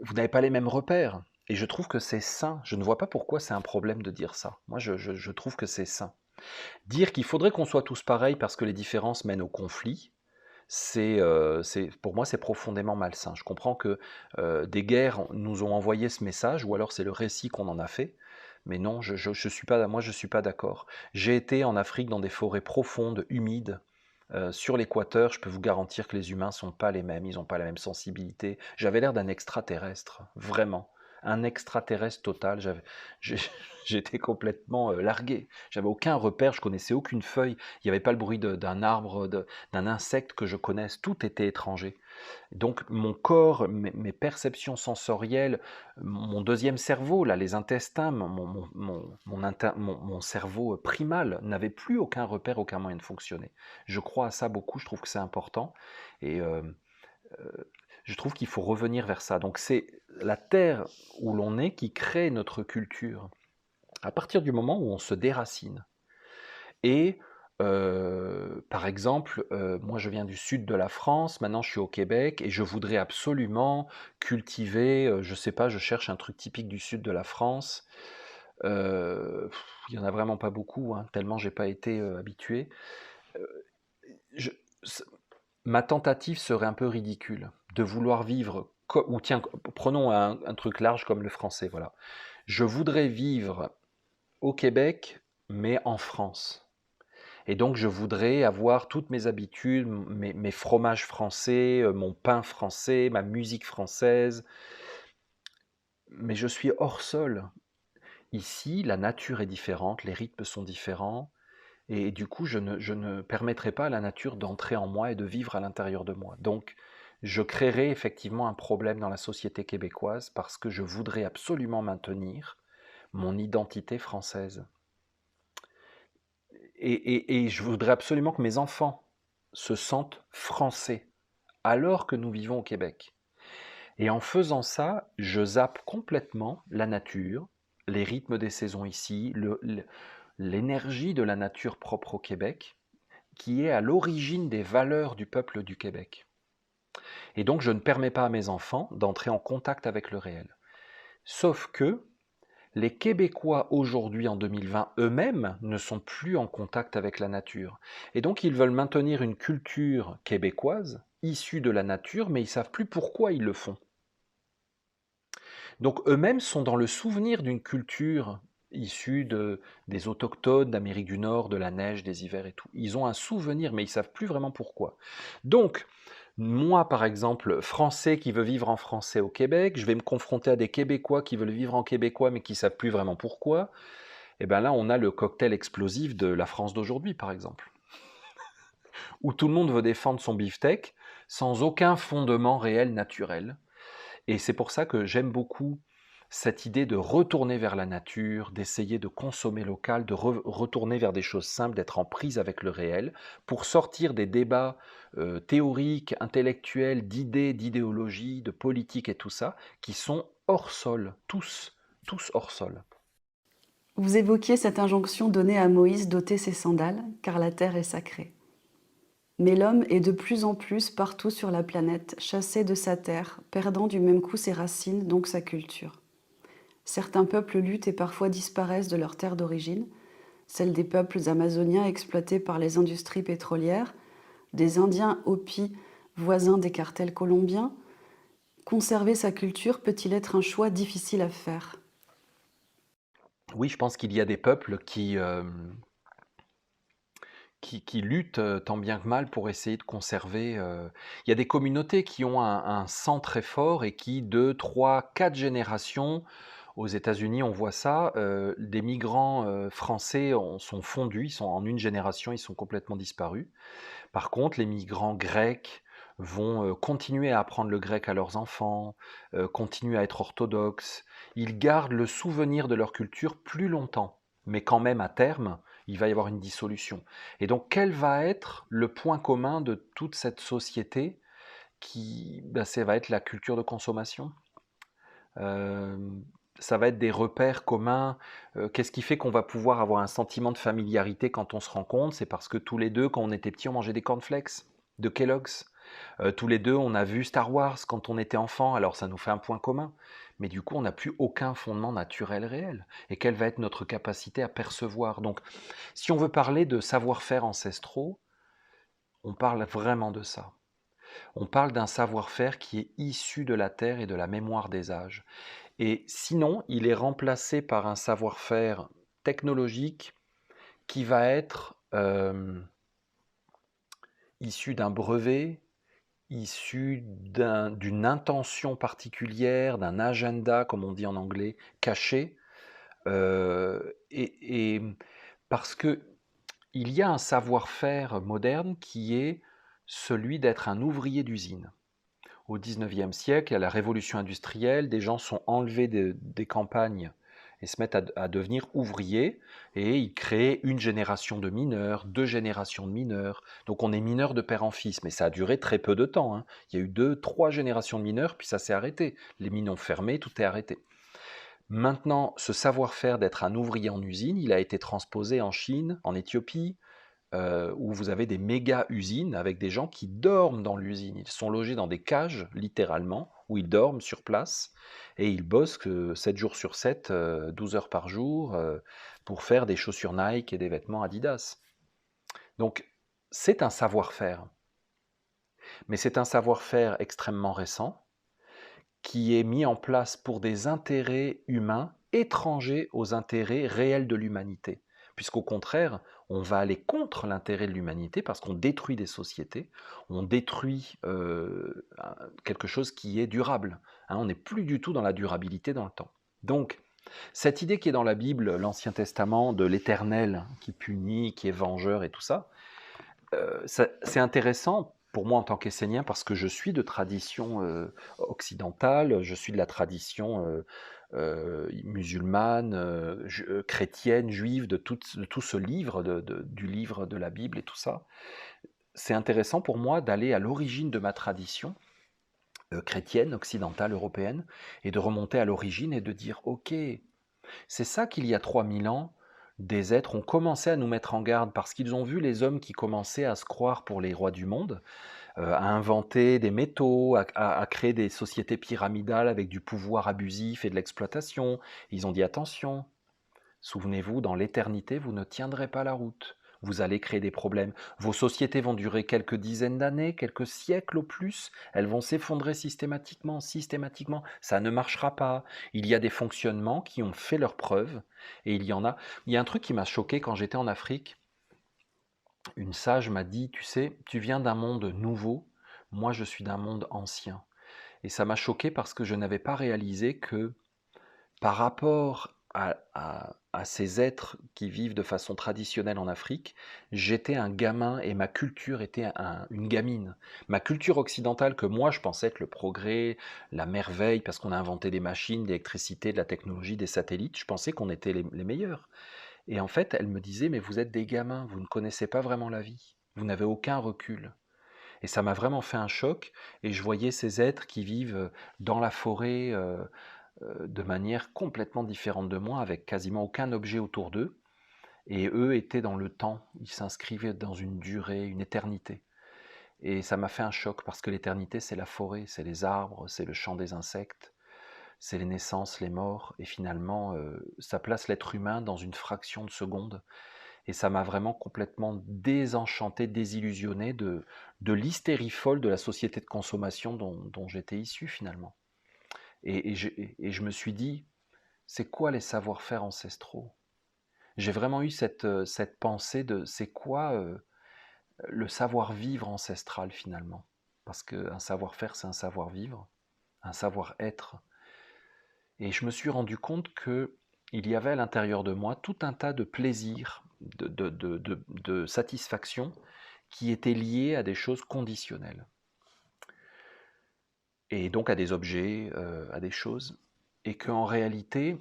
vous n'avez pas les mêmes repères. Et je trouve que c'est sain. Je ne vois pas pourquoi c'est un problème de dire ça. Moi, je trouve que c'est sain. Dire qu'il faudrait qu'on soit tous pareils parce que les différences mènent au conflit, pour moi, c'est profondément malsain. Je comprends que des guerres nous ont envoyé ce message, ou alors c'est le récit qu'on en a fait. Mais non, moi, je suis pas d'accord. J'ai été en Afrique dans des forêts profondes, humides, sur l'équateur. Je peux vous garantir que les humains sont pas les mêmes. Ils n'ont pas la même sensibilité. J'avais l'air d'un extraterrestre, vraiment. un extraterrestre total. J'ai- J'étais complètement largué. J'avais aucun repère, je connaissais aucune feuille. Il n'y avait pas le bruit d'un arbre, d'un insecte que je connaisse. Tout était étranger. Donc mon corps, mes perceptions sensorielles, mon deuxième cerveau, là, les intestins, mon cerveau primal n'avait plus aucun repère, aucun moyen de fonctionner. Je crois à ça beaucoup, je trouve que c'est important. Et je trouve qu'il faut revenir vers ça. Donc c'est la terre où l'on est qui crée notre culture. À partir du moment où on se déracine. Et par exemple, moi je viens du sud de la France, maintenant je suis au Québec et je voudrais absolument cultiver, je sais pas, je cherche un truc typique du sud de la France. Il y en a vraiment pas beaucoup, hein, tellement j'ai pas été habitué. Je- c- Ma tentative serait un peu ridicule de vouloir vivre, ou tiens, prenons un truc large comme le français, voilà. Je voudrais vivre au Québec, mais en France. Et donc, je voudrais avoir toutes mes habitudes, mes fromages français, mon pain français, ma musique française. Mais je suis hors sol. Ici, la nature est différente, les rythmes sont différents. Et du coup, je ne permettrai pas à la nature d'entrer en moi et de vivre à l'intérieur de moi. Donc, je créerai effectivement un problème dans la société québécoise parce que je voudrais absolument maintenir mon identité française. Et je voudrais absolument que mes enfants se sentent français, alors que nous vivons au Québec. Et en faisant ça, je zappe complètement la nature, les rythmes des saisons ici, l'énergie de la nature propre au Québec, qui est à l'origine des valeurs du peuple du Québec. Et donc je ne permets pas à mes enfants d'entrer en contact avec le réel. Sauf que les Québécois aujourd'hui en 2020 eux-mêmes ne sont plus en contact avec la nature. Et donc ils veulent maintenir une culture québécoise issue de la nature, mais ils ne savent plus pourquoi ils le font. Donc eux-mêmes sont dans le souvenir d'une culture issue des autochtones d'Amérique du Nord, de la neige, des hivers et tout. Ils ont un souvenir, mais ils ne savent plus vraiment pourquoi. Donc, moi, par exemple, français qui veut vivre en français au Québec, je vais me confronter à des Québécois qui veulent vivre en québécois, mais qui ne savent plus vraiment pourquoi. Et bien là, on a le cocktail explosif de la France d'aujourd'hui, par exemple, où tout le monde veut défendre son beefsteak sans aucun fondement réel naturel. Et c'est pour ça que j'aime beaucoup cette idée de retourner vers la nature, d'essayer de consommer local, de retourner vers des choses simples, d'être en prise avec le réel, pour sortir des débats théoriques, intellectuels, d'idées, d'idéologie, de politique et tout ça, qui sont hors sol, tous hors sol. Vous évoquiez cette injonction donnée à Moïse d'ôter ses sandales, car la terre est sacrée. Mais l'homme est de plus en plus partout sur la planète, chassé de sa terre, perdant du même coup ses racines, donc sa culture. Certains peuples luttent et parfois disparaissent de leur terre d'origine, celle des peuples amazoniens exploités par les industries pétrolières, des Indiens Hopis voisins des cartels colombiens. Conserver sa culture peut-il être un choix difficile à faire ? Oui, je pense qu'il y a des peuples qui luttent tant bien que mal pour essayer de conserver. Il y a des communautés qui ont un sang très fort et qui, 2, 3, 4 générations, aux États-Unis, on voit ça, des migrants français sont fondus, ils sont en une génération, ils sont complètement disparus. Par contre, les migrants grecs vont continuer à apprendre le grec à leurs enfants, continuer à être orthodoxes. Ils gardent le souvenir de leur culture plus longtemps, mais quand même à terme, il va y avoir une dissolution. Et donc, quel va être le point commun de toute cette société ça va être la culture de consommation. Euh, Ça va être des repères communs. Qu'est-ce qui fait qu'on va pouvoir avoir un sentiment de familiarité quand on se rencontre? C'est parce que tous les deux, quand on était petits, on mangeait des cornflakes de Kellogg's. Tous les deux, on a vu Star Wars quand on était enfant, alors ça nous fait un point commun. Mais du coup, on n'a plus aucun fondement naturel réel. Et quelle va être notre capacité à percevoir? Donc, si on veut parler de savoir-faire ancestraux, on parle vraiment de ça. On parle d'un savoir-faire qui est issu de la terre et de la mémoire des âges. Et sinon, il est remplacé par un savoir-faire technologique qui va être issu d'un brevet, issu d'une intention particulière, d'un agenda, comme on dit en anglais, caché, et parce que il y a un savoir-faire moderne qui est celui d'être un ouvrier d'usine. Au XIXe siècle, à la révolution industrielle, des gens sont enlevés des campagnes et se mettent à devenir ouvriers, et ils créent une génération de mineurs, deux générations de mineurs. Donc on est mineur de père en fils, mais ça a duré très peu de temps, hein. Il y a eu deux, trois générations de mineurs, puis ça s'est arrêté. Les mines ont fermé, tout est arrêté. Maintenant, ce savoir-faire d'être un ouvrier en usine, il a été transposé en Chine, en Éthiopie, où vous avez des méga-usines avec des gens qui dorment dans l'usine. Ils sont logés dans des cages, littéralement, où ils dorment sur place, et ils bossent 7 jours sur 7, 12 heures par jour, pour faire des chaussures Nike et des vêtements Adidas. Donc, c'est un savoir-faire. Mais c'est un savoir-faire extrêmement récent, qui est mis en place pour des intérêts humains étrangers aux intérêts réels de l'humanité. Puisqu'au contraire, on va aller contre l'intérêt de l'humanité parce qu'on détruit des sociétés, on détruit quelque chose qui est durable. Hein, on n'est plus du tout dans la durabilité dans le temps. Donc, cette idée qui est dans la Bible, l'Ancien Testament, de l'Éternel qui punit, qui est vengeur et tout ça, c'est intéressant pour moi en tant qu'Essénien parce que je suis de tradition occidentale, je suis de la tradition musulmane, chrétienne, juive, de tout ce livre, du livre de la Bible et tout ça. C'est intéressant pour moi d'aller à l'origine de ma tradition chrétienne, occidentale, européenne, et de remonter à l'origine et de dire, ok, c'est ça qu'il y a 3000 ans, des êtres ont commencé à nous mettre en garde parce qu'ils ont vu les hommes qui commençaient à se croire pour les rois du monde, à inventer des métaux, à créer des sociétés pyramidales avec du pouvoir abusif et de l'exploitation. Ils ont dit attention, souvenez-vous, dans l'éternité, vous ne tiendrez pas la route. Vous allez créer des problèmes. Vos sociétés vont durer quelques dizaines d'années, quelques siècles au plus. Elles vont s'effondrer systématiquement, systématiquement. Ça ne marchera pas. Il y a des fonctionnements qui ont fait leurs preuves. Et il y en a. Il y a un truc qui m'a choqué quand j'étais en Afrique. Une sage m'a dit, tu sais, tu viens d'un monde nouveau. Moi, je suis d'un monde ancien. Et ça m'a choqué parce que je n'avais pas réalisé que par rapport à ces êtres qui vivent de façon traditionnelle en Afrique, j'étais un gamin et ma culture était une gamine. Ma culture occidentale, que moi je pensais être le progrès, la merveille, parce qu'on a inventé des machines, l'électricité, de la technologie, des satellites, je pensais qu'on était les meilleurs. Et en fait, elle me disait, mais vous êtes des gamins, vous ne connaissez pas vraiment la vie, vous n'avez aucun recul. Et ça m'a vraiment fait un choc, et je voyais ces êtres qui vivent dans la forêt, de manière complètement différente de moi, avec quasiment aucun objet autour d'eux. Et eux étaient dans le temps, ils s'inscrivaient dans une durée, une éternité. Et ça m'a fait un choc parce que l'éternité, c'est la forêt, c'est les arbres, c'est le chant des insectes, c'est les naissances, les morts. Et finalement, ça place l'être humain dans une fraction de seconde. Et ça m'a vraiment complètement désenchanté, désillusionné de l'hystérie folle de la société de consommation dont j'étais issu finalement. Et je me suis dit, c'est quoi les savoir-faire ancestraux? J'ai vraiment eu cette pensée de c'est quoi le savoir-vivre ancestral finalement? Parce qu'un savoir-faire, c'est un savoir-vivre, un savoir-être. Et je me suis rendu compte que il y avait à l'intérieur de moi tout un tas de plaisirs, de satisfaction qui étaient liés à des choses conditionnelles. Et donc à des objets, à des choses. Et qu'en réalité,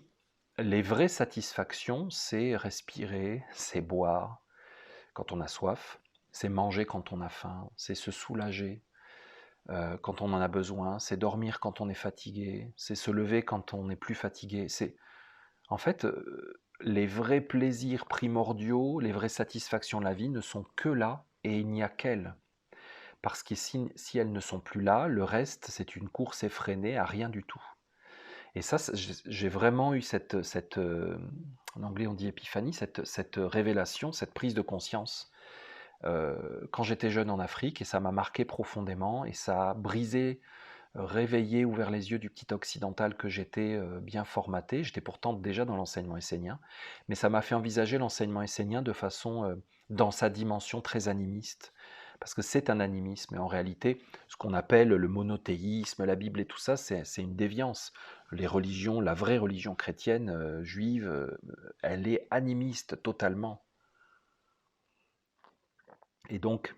les vraies satisfactions, c'est respirer, c'est boire quand on a soif, c'est manger quand on a faim, c'est se soulager quand on en a besoin, c'est dormir quand on est fatigué, c'est se lever quand on n'est plus fatigué. C'est en fait les vrais plaisirs primordiaux, les vraies satisfactions de la vie ne sont que là et il n'y a qu'elles. Parce que si elles ne sont plus là, le reste c'est une course effrénée à rien du tout. Et ça, j'ai vraiment eu en anglais on dit épiphanie, cette révélation, cette prise de conscience quand j'étais jeune en Afrique, et ça m'a marqué profondément, et ça a brisé, réveillé, ouvert les yeux du petit occidental que j'étais, bien formaté. J'étais pourtant déjà dans l'enseignement essénien, mais ça m'a fait envisager l'enseignement essénien de façon, dans sa dimension très animiste. parce que c'est un animisme. Et en réalité, ce qu'on appelle le monothéisme, la Bible et tout ça, c'est une déviance. Les religions, la vraie religion chrétienne, juive, elle est animiste totalement. Et donc,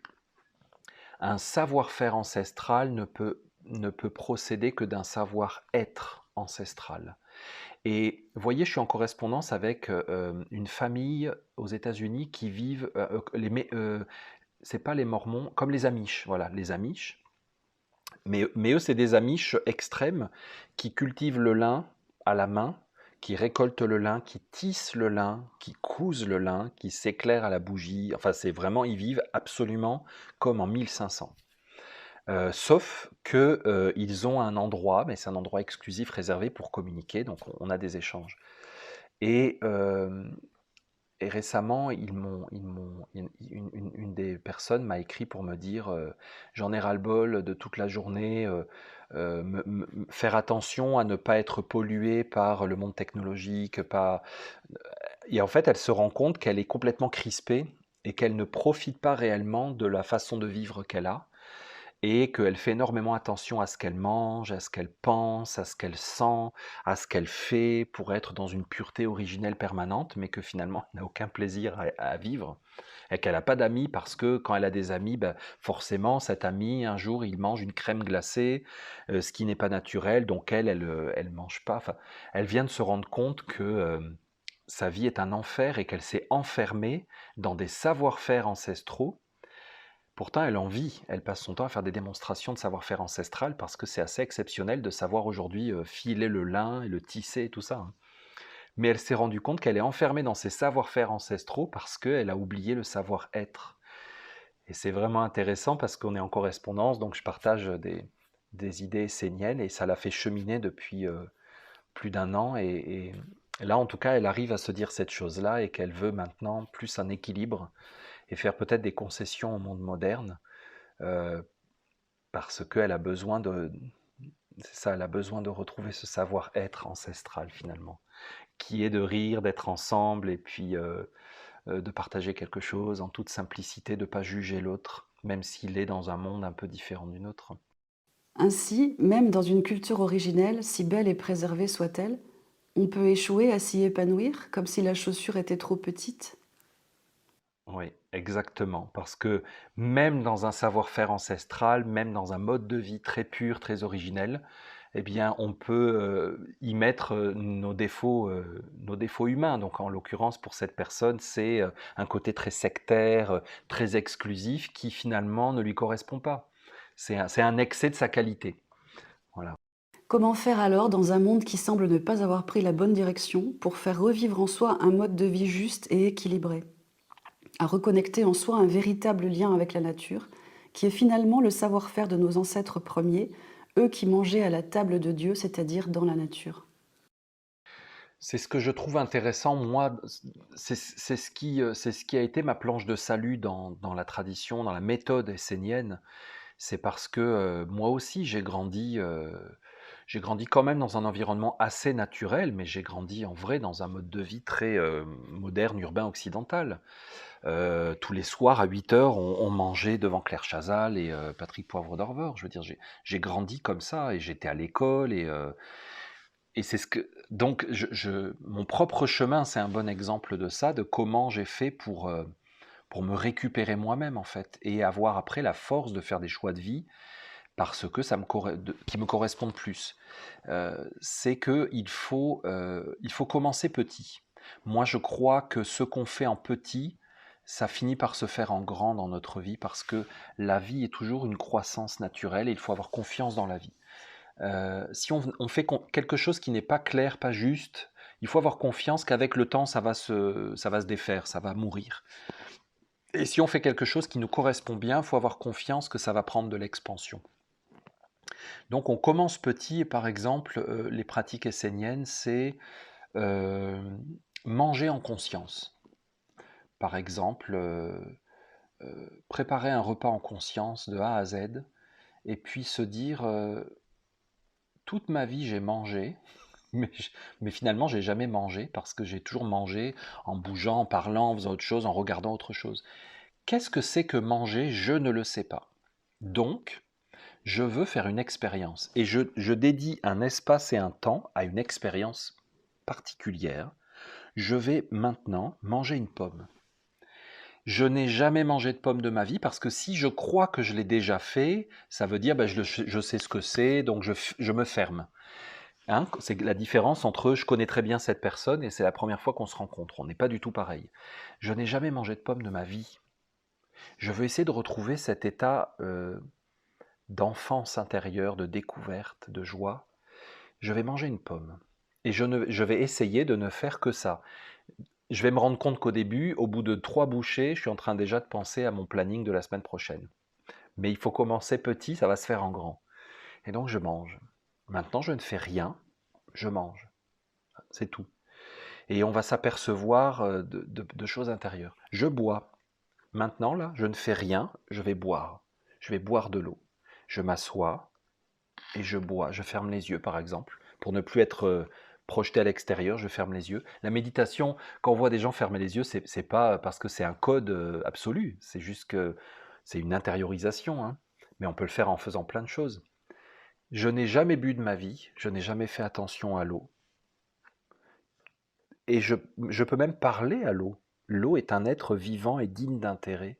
un savoir-faire ancestral ne peut procéder que d'un savoir-être ancestral. Et vous voyez, je suis en correspondance avec une famille aux États-Unis qui vivent, c'est pas les Mormons, comme les Amish, voilà, les Amish. Mais eux, c'est des Amish extrêmes qui cultivent le lin à la main, qui récoltent le lin, qui tissent le lin, qui cousent le lin, qui s'éclairent à la bougie. Enfin, c'est vraiment, ils vivent absolument comme en 1500. Sauf que ils ont un endroit, mais c'est un endroit exclusif réservé pour communiquer, donc on a des échanges. Et, et récemment, une des personnes m'a écrit pour me dire j'en ai ras-le-bol de toute la journée, faire attention à ne pas être pollué par le monde technologique. Et en fait, elle se rend compte qu'elle est complètement crispée et qu'elle ne profite pas réellement de la façon de vivre qu'elle a et qu'elle fait énormément attention à ce qu'elle mange, à ce qu'elle pense, à ce qu'elle sent, à ce qu'elle fait pour être dans une pureté originelle permanente, mais que finalement elle n'a aucun plaisir à vivre et qu'elle n'a pas d'amis parce que quand elle a des amis, ben, forcément cet ami un jour il mange une crème glacée, ce qui n'est pas naturel, donc elle mange pas. Enfin, elle vient de se rendre compte que sa vie est un enfer et qu'elle s'est enfermée dans des savoir-faire ancestraux. Pourtant, elle en vit, elle passe son temps à faire des démonstrations de savoir-faire ancestral parce que c'est assez exceptionnel de savoir aujourd'hui filer le lin et le tisser et tout ça, hein. Mais elle s'est rendue compte qu'elle est enfermée dans ses savoir-faire ancestraux parce qu'elle a oublié le savoir-être. Et c'est vraiment intéressant parce qu'on est en correspondance, donc je partage des idées esséniennes et ça l'a fait cheminer depuis plus d'un an. Et là, en tout cas, elle arrive à se dire cette chose-là et qu'elle veut maintenant plus un équilibre et faire peut-être des concessions au monde moderne. euh, Parce qu'elle a besoin de, c'est ça, elle a besoin de retrouver ce savoir-être ancestral finalement, qui est de rire, d'être ensemble et puis de partager quelque chose en toute simplicité, de ne pas juger l'autre, même s'il est dans un monde un peu différent du nôtre. Ainsi, même dans une culture originelle, si belle et préservée soit-elle, on peut échouer à s'y épanouir, comme si la chaussure était trop petite. Oui, exactement, parce que même dans un savoir-faire ancestral, même dans un mode de vie très pur, très originel, eh bien, on peut y mettre nos défauts humains. Donc, en l'occurrence, pour cette personne, c'est un côté très sectaire, très exclusif, qui finalement ne lui correspond pas. C'est un excès de sa qualité. Voilà. Comment faire alors dans un monde qui semble ne pas avoir pris la bonne direction pour faire revivre en soi un mode de vie juste et équilibré, à reconnecter en soi un véritable lien avec la nature, qui est finalement le savoir-faire de nos ancêtres premiers, eux qui mangeaient à la table de Dieu, c'est-à-dire dans la nature. C'est ce que je trouve intéressant, moi, c'est ce qui a été ma planche de salut dans la tradition, dans la méthode essénienne. C'est parce que moi aussi j'ai grandi quand même dans un environnement assez naturel, mais j'ai grandi en vrai dans un mode de vie très moderne, urbain, occidental. Tous les soirs à 8 heures, on mangeait devant Claire Chazal et Patrick Poivre d'Arvor. Je veux dire, j'ai grandi comme ça et j'étais à l'école et c'est ce que donc mon propre chemin, c'est un bon exemple de ça, de comment j'ai fait pour me récupérer moi-même en fait et avoir après la force de faire des choix de vie parce que qui me correspondent plus. C'est que il faut commencer petit. Moi, je crois que ce qu'on fait en petit, ça finit par se faire en grand dans notre vie parce que la vie est toujours une croissance naturelle et il faut avoir confiance dans la vie. Si on fait quelque chose qui n'est pas clair, pas juste, il faut avoir confiance qu'avec le temps, ça va se défaire, ça va mourir. Et si on fait quelque chose qui nous correspond bien, il faut avoir confiance que ça va prendre de l'expansion. Donc on commence petit et par exemple, les pratiques esséniennes, c'est euh, manger en conscience. Par exemple, préparer un repas en conscience de A à Z et puis se dire toute ma vie j'ai mangé, mais, mais finalement j'ai jamais mangé parce que j'ai toujours mangé en bougeant, en parlant, en faisant autre chose, en regardant autre chose. Qu'est-ce que c'est que manger? Je ne le sais pas. Donc, je veux faire une expérience et je dédie un espace et un temps à une expérience particulière. Je vais maintenant manger une pomme. Je n'ai jamais mangé de pomme de ma vie parce que si je crois que je l'ai déjà fait, ça veut dire je sais ce que c'est, donc je me ferme. Hein, c'est la différence entre je connais très bien cette personne et c'est la première fois qu'on se rencontre. On n'est pas du tout pareil. Je n'ai jamais mangé de pomme de ma vie. Je veux essayer de retrouver cet état d'enfance intérieure, de découverte, de joie. Je vais manger une pomme. Et je vais essayer de ne faire que ça. Je vais me rendre compte qu'au début, au bout de 3 bouchées, je suis en train déjà de penser à mon planning de la semaine prochaine. Mais il faut commencer petit, ça va se faire en grand. Et donc je mange. Maintenant, je ne fais rien, je mange. C'est tout. Et on va s'apercevoir de choses intérieures. Je bois. Maintenant, là, je ne fais rien, je vais boire. Je vais boire de l'eau. Je m'assois et je bois. Je ferme les yeux, par exemple, pour ne plus être projeté à l'extérieur, je ferme les yeux. La méditation, quand on voit des gens fermer les yeux, c'est pas parce que c'est un code absolu, c'est juste que c'est une intériorisation, hein. Mais on peut le faire en faisant plein de choses. Je n'ai jamais bu de ma vie, je n'ai jamais fait attention à l'eau. Et je peux même parler à l'eau. L'eau est un être vivant et digne d'intérêt,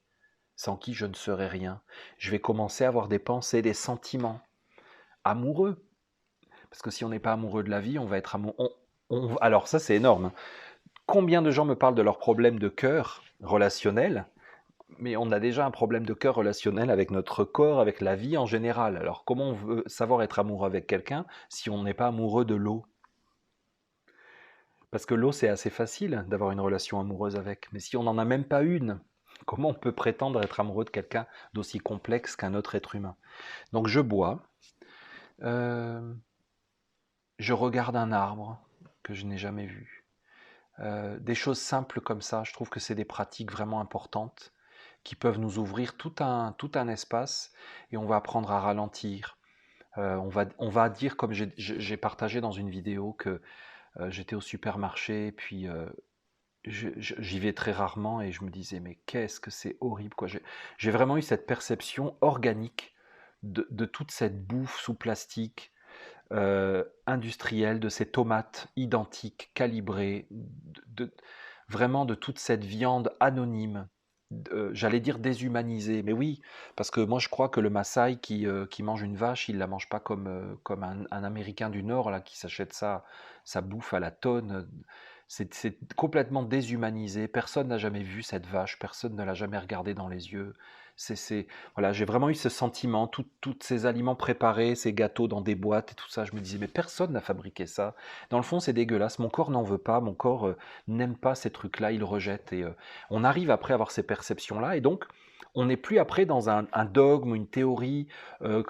sans qui je ne serais rien. Je vais commencer à avoir des pensées, des sentiments amoureux. Parce que si on n'est pas amoureux de la vie, on va être amoureux. Alors ça, c'est énorme. Combien de gens me parlent de leurs problèmes de cœur relationnel, mais on a déjà un problème de cœur relationnel avec notre corps, avec la vie en général. Alors comment on veut savoir être amoureux avec quelqu'un si on n'est pas amoureux de l'eau? Parce que l'eau, c'est assez facile d'avoir une relation amoureuse avec. Mais si on n'en a même pas une, comment on peut prétendre être amoureux de quelqu'un d'aussi complexe qu'un autre être humain? Donc je bois, euh, je regarde un arbre que je n'ai jamais vu. Des choses simples comme ça, je trouve que c'est des pratiques vraiment importantes qui peuvent nous ouvrir tout un espace et on va apprendre à ralentir. On va dire, comme j'ai partagé dans une vidéo, que j'étais au supermarché, puis j'y vais très rarement et je me disais, mais qu'est-ce que c'est horrible, quoi. J'ai vraiment eu cette perception organique de toute cette bouffe sous plastique, industrielle, de ces tomates identiques, calibrées, vraiment de toute cette viande anonyme, j'allais dire déshumanisée, mais oui, parce que moi je crois que le Maasai qui mange une vache, il la mange pas comme un Américain du Nord là, qui s'achète sa bouffe à la tonne. C'est complètement déshumanisé. Personne n'a jamais vu cette vache, personne ne l'a jamais regardée dans les yeux. Voilà, j'ai vraiment eu ce sentiment, tous ces aliments préparés, ces gâteaux dans des boîtes et tout ça. Je me disais, mais personne n'a fabriqué ça. Dans le fond, c'est dégueulasse. Mon corps n'en veut pas. Mon corps n'aime pas ces trucs-là. Il rejette. Et on arrive après à avoir ces perceptions-là. Et donc, on n'est plus après dans un dogme ou une théorie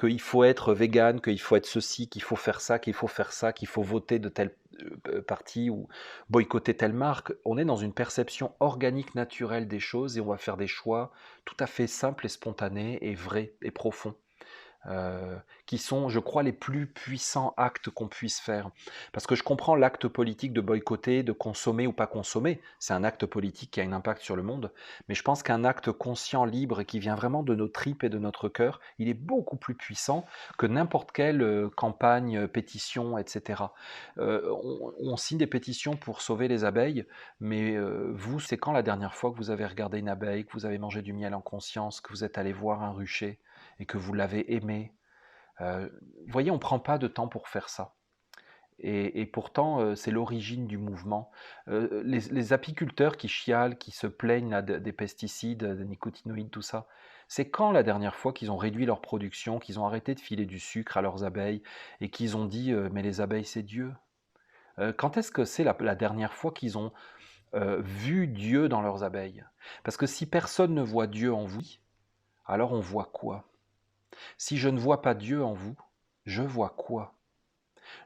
qu'il faut être vegan, qu'il faut être ceci, qu'il faut faire ça, qu'il faut faire ça, qu'il faut voter de tel parti ou boycotter telle marque. On est dans une perception organique, naturelle des choses et on va faire des choix tout à fait simples et spontanés et vrais et profonds. Qui sont, je crois, les plus puissants actes qu'on puisse faire. Parce que je comprends l'acte politique de boycotter, de consommer ou pas consommer. C'est un acte politique qui a un impact sur le monde. Mais je pense qu'un acte conscient, libre, qui vient vraiment de nos tripes et de notre cœur, il est beaucoup plus puissant que n'importe quelle campagne, pétition, etc. On signe des pétitions pour sauver les abeilles, mais vous, c'est quand la dernière fois que vous avez regardé une abeille, que vous avez mangé du miel en conscience, que vous êtes allé voir un rucher et que vous l'avez aimé? Vous voyez, on ne prend pas de temps pour faire ça. Et pourtant, c'est l'origine du mouvement. Les apiculteurs qui chialent, qui se plaignent là, des pesticides, des nicotinoïdes, tout ça, c'est quand la dernière fois qu'ils ont réduit leur production, qu'ils ont arrêté de filer du sucre à leurs abeilles et qu'ils ont dit mais les abeilles c'est Dieu? Quand est-ce que c'est la dernière fois qu'ils ont vu Dieu dans leurs abeilles? Parce que si personne ne voit Dieu en vous, alors on voit quoi? Si je ne vois pas Dieu en vous, je vois quoi?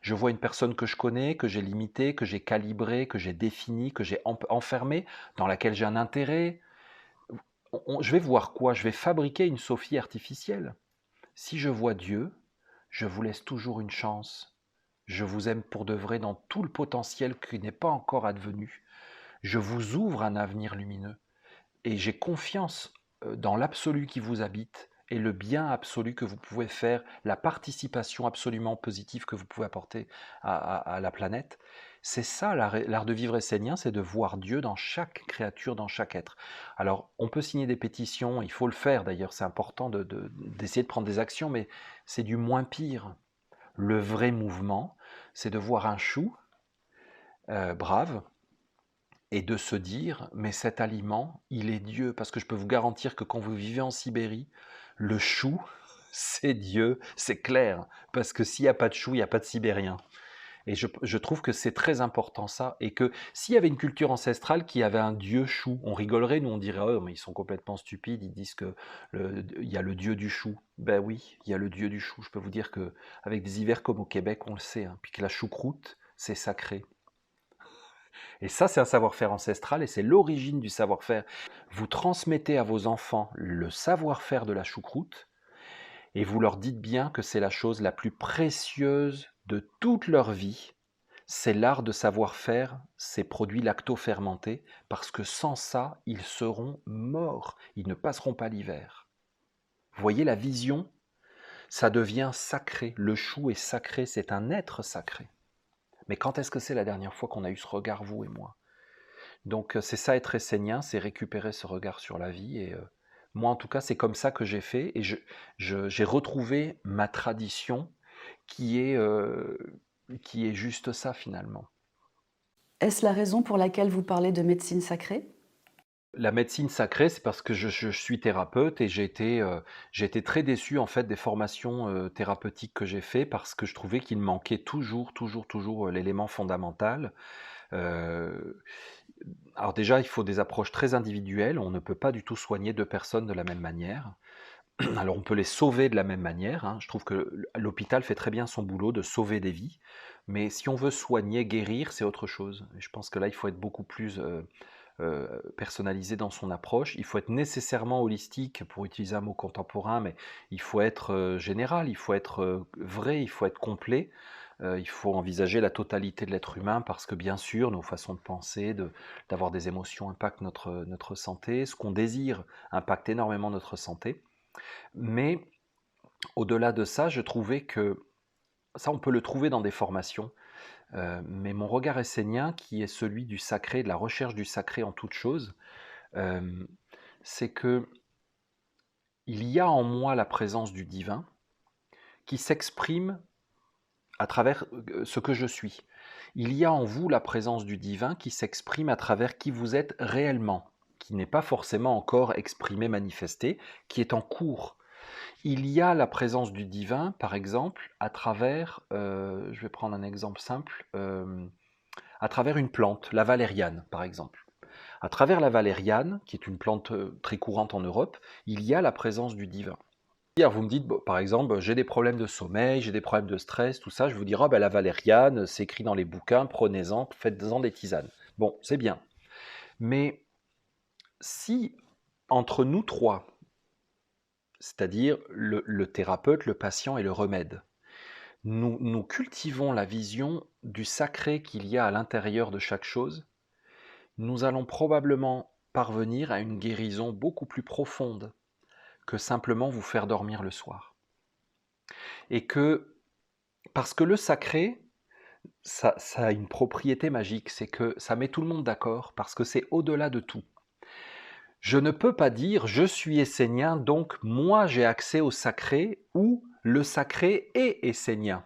Je vois une personne que je connais, que j'ai limitée, que j'ai calibrée, que j'ai définie, que j'ai enfermée, dans laquelle j'ai un intérêt. Je vais voir quoi? Je vais fabriquer une Sophie artificielle. Si je vois Dieu, je vous laisse toujours une chance. Je vous aime pour de vrai dans tout le potentiel qui n'est pas encore advenu. Je vous ouvre un avenir lumineux. Et j'ai confiance dans l'absolu qui vous habite et le bien absolu que vous pouvez faire, la participation absolument positive que vous pouvez apporter à la planète. C'est ça l'art de vivre essénien, c'est de voir Dieu dans chaque créature, dans chaque être. Alors, on peut signer des pétitions, il faut le faire d'ailleurs, c'est important d'essayer de prendre des actions, mais c'est du moins pire. Le vrai mouvement, c'est de voir un chou brave, et de se dire, mais cet aliment, il est Dieu. Parce que je peux vous garantir que quand vous vivez en Sibérie, le chou, c'est Dieu, c'est clair. Parce que s'il n'y a pas de chou, il n'y a pas de Sibérien. Et je trouve que c'est très important ça. Et que s'il y avait une culture ancestrale qui avait un Dieu chou, on rigolerait, nous on dirait, oh, mais ils sont complètement stupides, ils disent qu'il y a le Dieu du chou. Ben oui, il y a le Dieu du chou. Je peux vous dire qu'avec des hivers comme au Québec, on le sait. Hein. Puis que la choucroute, c'est sacré. Et ça, c'est un savoir-faire ancestral et c'est l'origine du savoir-faire. Vous transmettez à vos enfants le savoir-faire de la choucroute et vous leur dites bien que c'est la chose la plus précieuse de toute leur vie. C'est l'art de savoir-faire ces produits lacto-fermentés parce que sans ça, ils seront morts. Ils ne passeront pas l'hiver. Vous voyez la vision? Ça devient sacré. Le chou est sacré, c'est un être sacré. Mais quand est-ce que c'est la dernière fois qu'on a eu ce regard, vous et moi? Donc c'est ça être essénien, c'est récupérer ce regard sur la vie. Et moi en tout cas, c'est comme ça que j'ai fait. Et j'ai retrouvé ma tradition qui est, euh, qui est juste ça finalement. Est-ce la raison pour laquelle vous parlez de médecine sacrée? La médecine sacrée, c'est parce que je suis thérapeute et j'ai été très déçu en fait des formations thérapeutiques que j'ai fait parce que je trouvais qu'il manquait toujours l'élément fondamental. Euh, alors déjà, il faut des approches très individuelles. On ne peut pas du tout soigner deux personnes de la même manière. Alors on peut les sauver de la même manière. Hein. Je trouve que l'hôpital fait très bien son boulot de sauver des vies. Mais si on veut soigner, guérir, c'est autre chose. Et je pense que là, il faut être beaucoup plus personnalisé dans son approche. Il faut être nécessairement holistique, pour utiliser un mot contemporain, mais il faut être général, il faut être vrai, il faut être complet. Il faut envisager la totalité de l'être humain parce que bien sûr, nos façons de penser, d'avoir des émotions impactent notre santé. Ce qu'on désire impacte énormément notre santé. Mais au-delà de ça, je trouvais que ça, on peut le trouver dans des formations. Mais mon regard essénien, qui est celui du sacré, de la recherche du sacré en toute chose, euh, c'est que il y a en moi la présence du divin qui s'exprime à travers ce que je suis. Il y a en vous la présence du divin qui s'exprime à travers qui vous êtes réellement, qui n'est pas forcément encore exprimé, manifesté, qui est en cours. Il y a la présence du divin, par exemple, à travers, je vais prendre un exemple simple, à travers une plante, la valériane, par exemple. À travers la valériane, qui est une plante très courante en Europe, il y a la présence du divin. Vous me dites, bon, par exemple, j'ai des problèmes de sommeil, j'ai des problèmes de stress, tout ça, je vous dirai, oh, ben, la valériane, c'est écrit dans les bouquins, prenez-en, faites-en des tisanes. Bon, c'est bien. Mais si, entre nous trois, c'est-à-dire le thérapeute, le patient et le remède, nous cultivons la vision du sacré qu'il y a à l'intérieur de chaque chose, nous allons probablement parvenir à une guérison beaucoup plus profonde que simplement vous faire dormir le soir. Et que, parce que le sacré, ça a une propriété magique, c'est que ça met tout le monde d'accord, parce que c'est au-delà de tout. Je ne peux pas dire je suis essénien, donc moi j'ai accès au sacré, ou le sacré est essénien.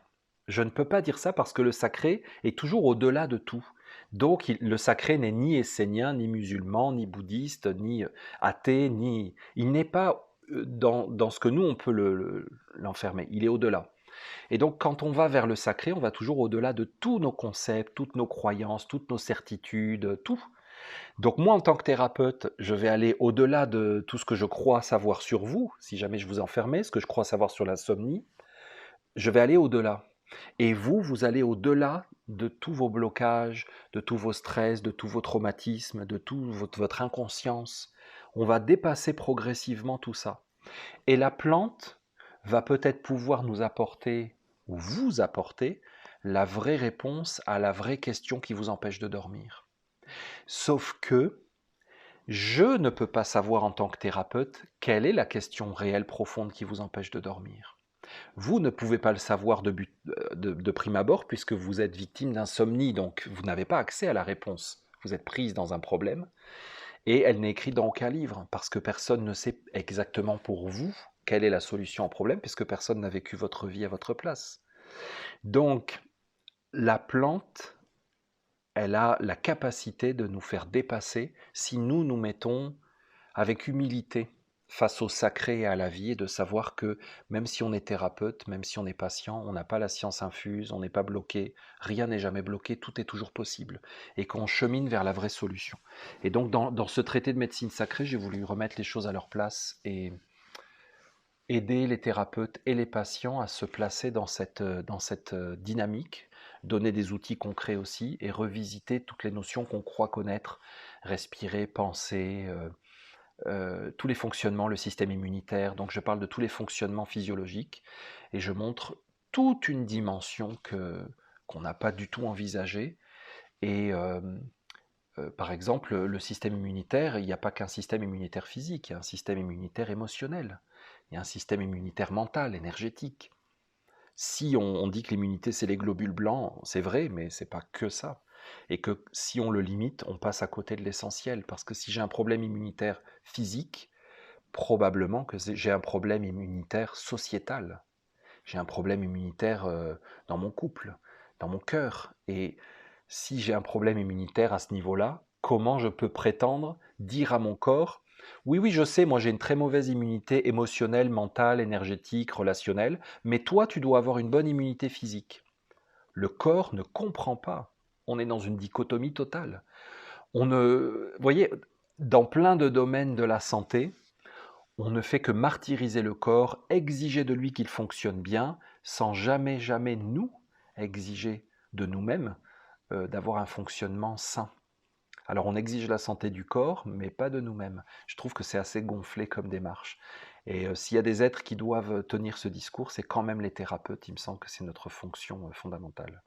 Je ne peux pas dire ça parce que le sacré est toujours au-delà de tout. Donc le sacré n'est ni essénien, ni musulman, ni bouddhiste, ni athée, ni... Il n'est pas dans ce que nous on peut l'enfermer, il est au-delà. Et donc quand on va vers le sacré, on va toujours au-delà de tous nos concepts, toutes nos croyances, toutes nos certitudes, tout. Donc moi, en tant que thérapeute, je vais aller au-delà de tout ce que je crois savoir sur vous, si jamais je vous enfermais, ce que je crois savoir sur l'insomnie, je vais aller au-delà. Et vous, vous allez au-delà de tous vos blocages, de tous vos stress, de tous vos traumatismes, de toute votre inconscience. On va dépasser progressivement tout ça. Et la plante va peut-être pouvoir nous apporter, ou vous apporter, la vraie réponse à la vraie question qui vous empêche de dormir. Sauf que Je ne peux pas savoir en tant que thérapeute quelle est la question réelle profonde qui vous empêche de dormir. Vous ne pouvez pas le savoir de prime abord puisque vous êtes victime d'insomnie, donc vous n'avez pas accès à la réponse. Vous êtes prise dans un problème et elle n'est écrite dans aucun livre parce que personne ne sait exactement pour vous quelle est la solution au problème puisque personne n'a vécu votre vie à votre place. Donc, la plante, elle a la capacité de nous faire dépasser si nous nous mettons avec humilité face au sacré et à la vie et de savoir que même si on est thérapeute, même si on est patient, on n'a pas la science infuse, on n'est pas bloqué, rien n'est jamais bloqué, tout est toujours possible et qu'on chemine vers la vraie solution. Et donc dans ce traité de médecine sacrée, j'ai voulu remettre les choses à leur place et aider les thérapeutes et les patients à se placer dans cette dynamique, donner des outils concrets aussi et revisiter toutes les notions qu'on croit connaître, respirer, penser, tous les fonctionnements, le système immunitaire. Donc je parle de tous les fonctionnements physiologiques et je montre toute une dimension qu'on n'a pas du tout envisagée. Et par exemple, le système immunitaire, il n'y a pas qu'un système immunitaire physique, il y a un système immunitaire émotionnel, il y a un système immunitaire mental, énergétique. Si on dit que l'immunité, c'est les globules blancs, c'est vrai, mais c'est pas que ça. Et que si on le limite, on passe à côté de l'essentiel. Parce que si j'ai un problème immunitaire physique, probablement que j'ai un problème immunitaire sociétal. J'ai un problème immunitaire dans mon couple, dans mon cœur. Et si j'ai un problème immunitaire à ce niveau-là, comment je peux prétendre dire à mon corps, oui, oui, je sais, moi j'ai une très mauvaise immunité émotionnelle, mentale, énergétique, relationnelle, mais toi tu dois avoir une bonne immunité physique. Le corps ne comprend pas. On est dans une dichotomie totale. Vous voyez, dans plein de domaines de la santé, on ne fait que martyriser le corps, exiger de lui qu'il fonctionne bien, sans jamais, jamais nous exiger de nous-mêmes d'avoir un fonctionnement sain. Alors on exige la santé du corps, mais pas de nous-mêmes. Je trouve que c'est assez gonflé comme démarche. Et s'il y a des êtres qui doivent tenir ce discours, c'est quand même les thérapeutes. Il me semble que c'est notre fonction fondamentale.